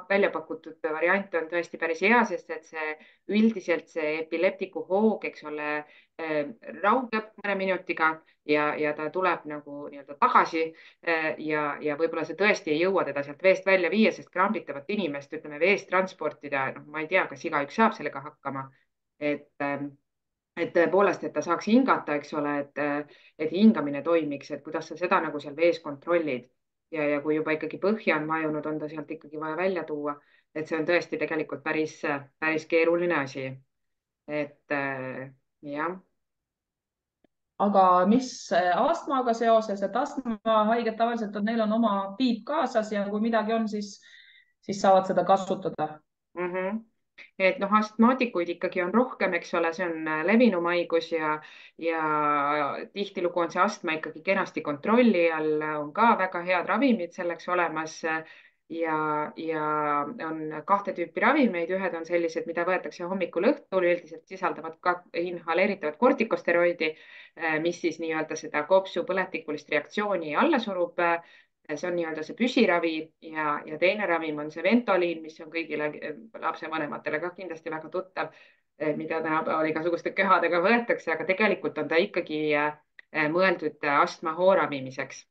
B: välja pakutud variant on tõesti päris hea, sest et see üldiselt see epileptiku hoog, eks ole, raugeb mõne minutiga ja ta tuleb nagu nii-öelda tagasi ja võib-olla see tõesti ei jõua teda sealt veest välja viia, sest krambitavat inimest, ütleme, veest transportida, ma ei tea, kas igaüks saab sellega hakkama. Et tõepoolest, et ta saaks hingata, eks ole, et hingamine toimiks, et kuidas sa seda nagu seal vees kontrollid. Ja kui juba ikkagi põhja on vajunud, on ta sealt ikkagi vaja välja tuua. Et see on tõesti tegelikult päris keeruline asi. Et jah.
A: Aga mis astmaga seoses, et astmahaiged tavaliselt neil on oma piip kaasas ja kui midagi on, siis saavad seda kasutada.
B: Et astmaatikuid ikkagi on rohkem, eks ole, see on levinum haigus ja tihtilugu on see astma ikkagi kenasti kontrolli all, on ka väga head ravimid selleks olemas ja on kahte tüüpi ravimeid, ühed on sellised, mida võetakse hommikul õhtul, üldiselt sisaldavad ka inhaleeritavat kortikosteroidi, mis siis nii-öelda seda kopsu põletikulist reaktsiooni alla surub. See on nii-öelda see püsiravi ja teine ravim on see Ventoliin, mis on kõigile lapsevanematele ka kindlasti väga tuttav, mida tänapäeval igasuguste köhadega võetakse, aga tegelikult on ta ikkagi mõeldud astma hoo ravimiseks.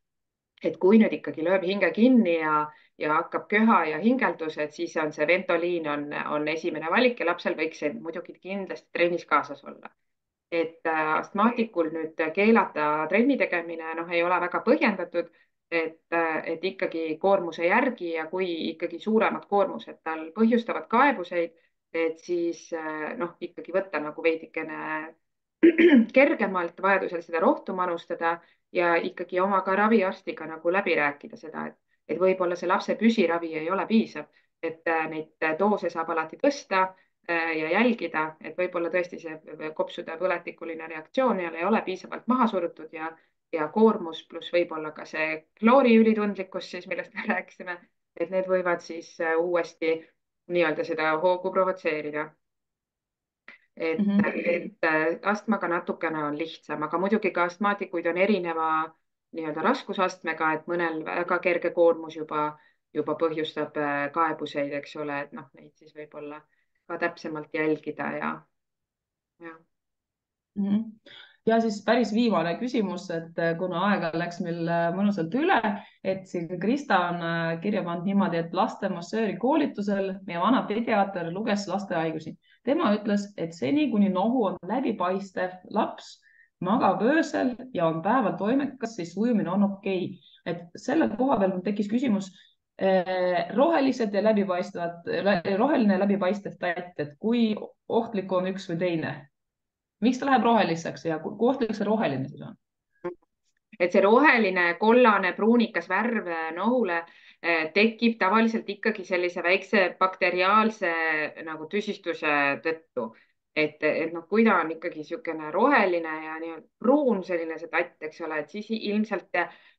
B: Et kui nüüd ikkagi lööb hinge kinni ja hakkab köha ja hingeldus, et siis on see Ventoliin on esimene valik ja lapsel võiks see muidugi kindlasti trennis kaasas olla. Et astmaatikul nüüd keelata trenni tegemine ei ole väga põhjendatud. Et ikkagi koormuse järgi ja kui ikkagi suuremad koormused tal põhjustavad kaebuseid, et siis ikkagi võtta nagu veidikene kergemalt, vajadusel seda rohtu manustada ja ikkagi oma ka raviarstiga nagu läbi rääkida seda, et võib-olla see lapse püsiravi ei ole piisav, et neid doose saab alati tõsta ja jälgida, et võib-olla tõesti see kopsude põletikuline reaktsioon ei ole piisavalt maha surutud ja koormus pluss võib-olla ka see klooriülitundlikkus siis, millest me rääkisime, et need võivad siis uuesti nii-öelda seda hoogu provotseerida. Et astmaga natukene on lihtsam, aga muidugi ka astmaatikuid on erineva nii-öelda raskusastmega, et mõnel väga kerge koormus juba põhjustab kaebuseid, eks ole, et noh, neid siis võib-olla ka täpsemalt jälgida ja.
A: Ja siis päris viimane küsimus, et kuna aega läks meil mõnusalt üle, et siin Krista on kirja pannud niimoodi, et laste massööri koolitusel meie vana pediaater luges laste haigusi. Tema ütles, et seni, kuni nohu on läbipaistev, laps magab öösel ja on päeval toimekas, siis ujumine on okei. Et selle koha peal tekkis küsimus, rohelised ja läbipaistvad, roheline ja läbipaistev tatt, et kui ohtlik on üks või teine? Miks ta läheb roheliseks ja kui ohtlik see roheline siis on?
B: Et see roheline, kollane, pruunikas värv nohule tekib tavaliselt ikkagi sellise väikse bakteriaalse nagu tüsistuse tõttu. Et noh, kui ta on ikkagi niisugune roheline ja pruun selline see tatt, eks ole, et siis ilmselt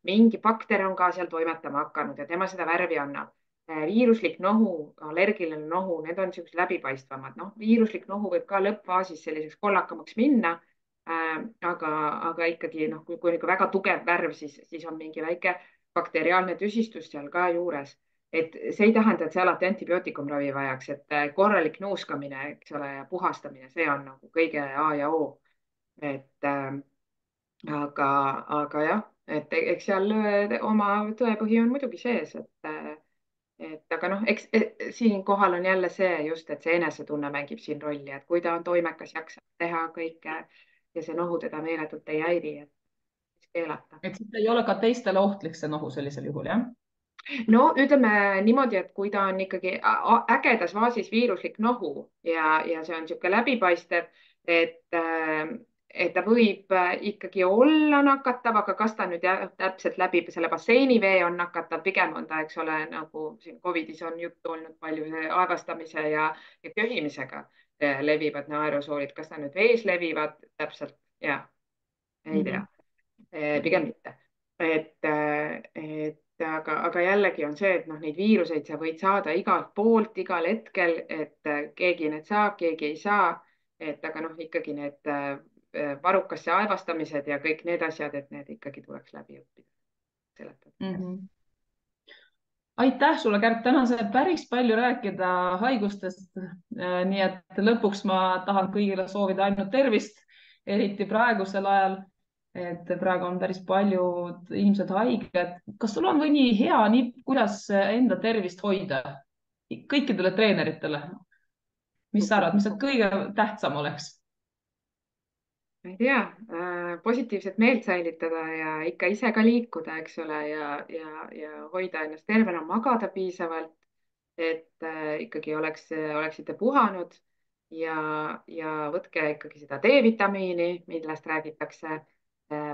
B: mingi bakter on ka seal toimetama hakanud ja tema seda värvi annab. Viiruslik nohu, allergiline nohu, need on niisugused läbipaistvamad. Noh, viiruslik nohu võib ka lõppfaasis selliseks kollakamaks minna, aga ikkagi noh, kui ikka väga tugev värv, siis on mingi väike bakteriaalne tüsistus seal ka juures. Et see ei tähenda, et see alati antibiootikumravi vajaks, et korralik nuuskamine, eks ole, ja puhastamine, see on nagu kõige A ja O. Et aga jah, et eks seal oma tõepõhi on muidugi sees, et aga noh, eks siinkohal on jälle see just, et see enesetunne mängib siin rolli, et kui ta on toimekas, jaksab teha kõike ja see nohu teda meeletult ei häiri, et keelata.
A: Et siis ei ole ka teistele ohtlik see nohu sellisel juhul, jah?
B: No ütleme niimoodi, et kui ta on ikkagi ägedas faasis viiruslik nohu ja see on niisugune läbipaistev, et ta võib ikkagi olla nakatav, aga kas ta nüüd täpselt läbi selle basseinivee on nakatav, pigem on ta, eks ole, nagu siin Covidis on juttu olnud palju aevastamise ja köhimisega levivad need aerosoolid, kas ta nüüd vees levivad täpselt, ei tea, pigem mitte. Aga jällegi on see, et noh, neid viiruseid sa võid saada igalt poolt, igal hetkel, et keegi need saab, keegi ei saa, et aga noh, ikkagi need varukasse aevastamised ja kõik need asjad, et need ikkagi tuleks läbi õppida.
A: Aitäh sulle, Kärt, täna sai päris palju rääkida haigustest. Nii et lõpuks ma tahan kõigile soovida ainult tervist, eriti praegusel ajal, et praegu on päris paljud inimesed haiged. Kas sul on mõni hea nipp, kuidas enda tervist hoida kõikidele treeneritele? Mis sa arvad, mis see kõige tähtsam oleks?
B: Ma ei tea, positiivset meelt säilitada ja ikka ise ka liikuda, eks ole, ja hoida ennast tervena, magada piisavalt, et ikkagi oleksite puhanud ja võtke ikkagi seda D-vitamiini, millest räägitakse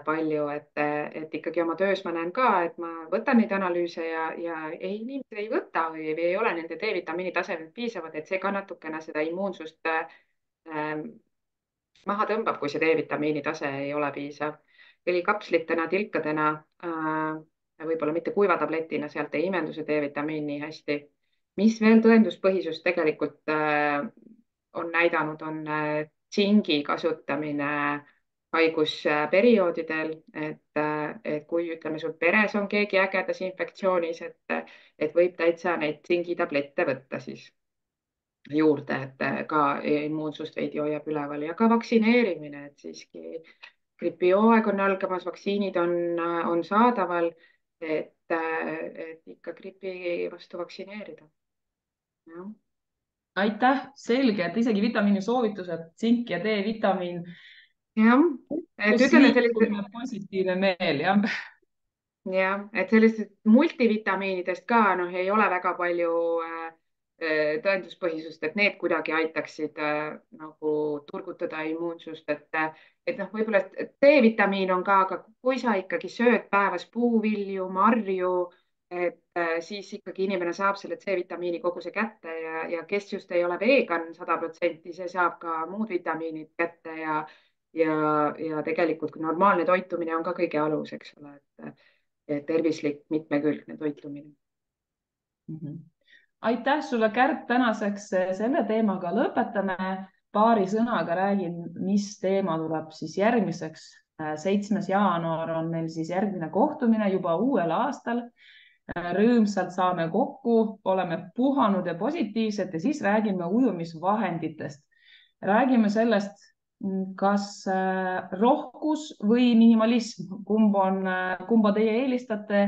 B: palju, et ikkagi oma töös ma näen ka, et ma võtan neid analüüse ja inimesed ei võta või ei ole nende D-vitamiini tasemed piisavad, et see ka natukene seda immuunsust maha tõmbab, kui see D-vitamiini tase ei ole piisav. Eli kapslitena, tilkadena, võib-olla mitte kuivatabletina, sealt ei imendu see D-vitamiini hästi. Mis veel tõenduspõhisust tegelikult on näidanud, on tsingi kasutamine haigusperioodidel, et kui ütleme, sul peres on keegi ägedas infektsioonis, et võib täitsa neid tsingitablette võtta siis juurde, et ka immuunsust veidi hoiab üleval ja ka vaktsineerimine, et siiski gripihooaeg on algamas, vaktsiinid on saadaval, et ikka gripi vastu vaktsineerida.
A: Aitäh, selge, et isegi vitamiini soovitused, tsink ja D-vitamiin.
B: Jah, et ütleme
A: sellise positiivne meel, jah.
B: Jah, et sellistest multivitamiinidest ka ei ole väga palju tõenduspõhisust, et need kuidagi aitaksid nagu turgutada immuunsust, et noh, võib-olla D-vitamiin on ka, aga kui sa ikkagi sööd päevas puuvilju, marju, siis ikkagi inimene saab selle C-vitamiini koguse kätte ja kes just ei ole vegan 100%, see saab ka muud vitamiinid kätte ja tegelikult kui normaalne toitumine on ka kõige alus, eks ole, et tervislik mitmekülgne toitumine.
A: Aitäh sulle, Kärt, tänaseks selle teemaga lõpetame. Paari sõnaga räägin, mis teema tuleb siis järgmiseks. 7. jaanuar on meil siis järgmine kohtumine juba uuel aastal. Rõõmsalt saame kokku, oleme puhanud ja positiivsed ja siis räägime ujumisvahenditest. Räägime sellest, kas rohkus või minimalism, kumba teie eelistate,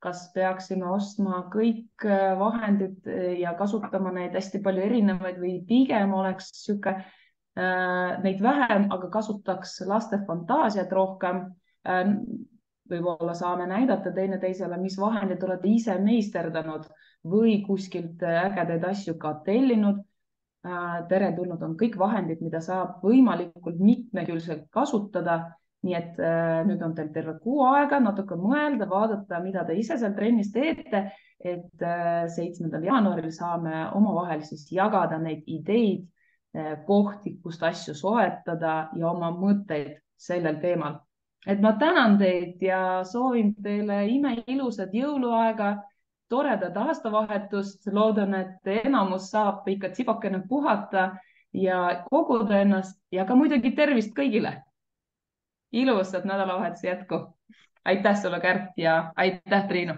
A: kas peaksime ostma kõik vahendid ja kasutama neid hästi palju erinevaid või pigem oleks sihuke neid vähem, aga kasutaks laste fantaasiat rohkem. Võib-olla saame näidata teineteisele, mis vahendid olete ise meisterdanud või kuskilt ägedaid asju ka tellinud. Teretulnud on kõik vahendid, mida saab võimalikult mitmekülgselt kasutada. Nii et nüüd on teil terve kuu aega natuke mõelda, vaadata, mida te ise seal trennis teete, et 7. jaanuaril saame omavahel siis jagada neid ideid, kohti, kust asju soetada ja oma mõtteid sellel teemal. Et ma tänan teid ja soovin teile imeilusat jõuluaega, toredat aastavahetust. Loodan, et enamus saab ikka tsipakene puhata ja koguda ennast ja ka muidugi tervist kõigile. Ilusat nädalavahetuse jätku. Aitäh sulle, Kärt, ja aitäh, Triinu.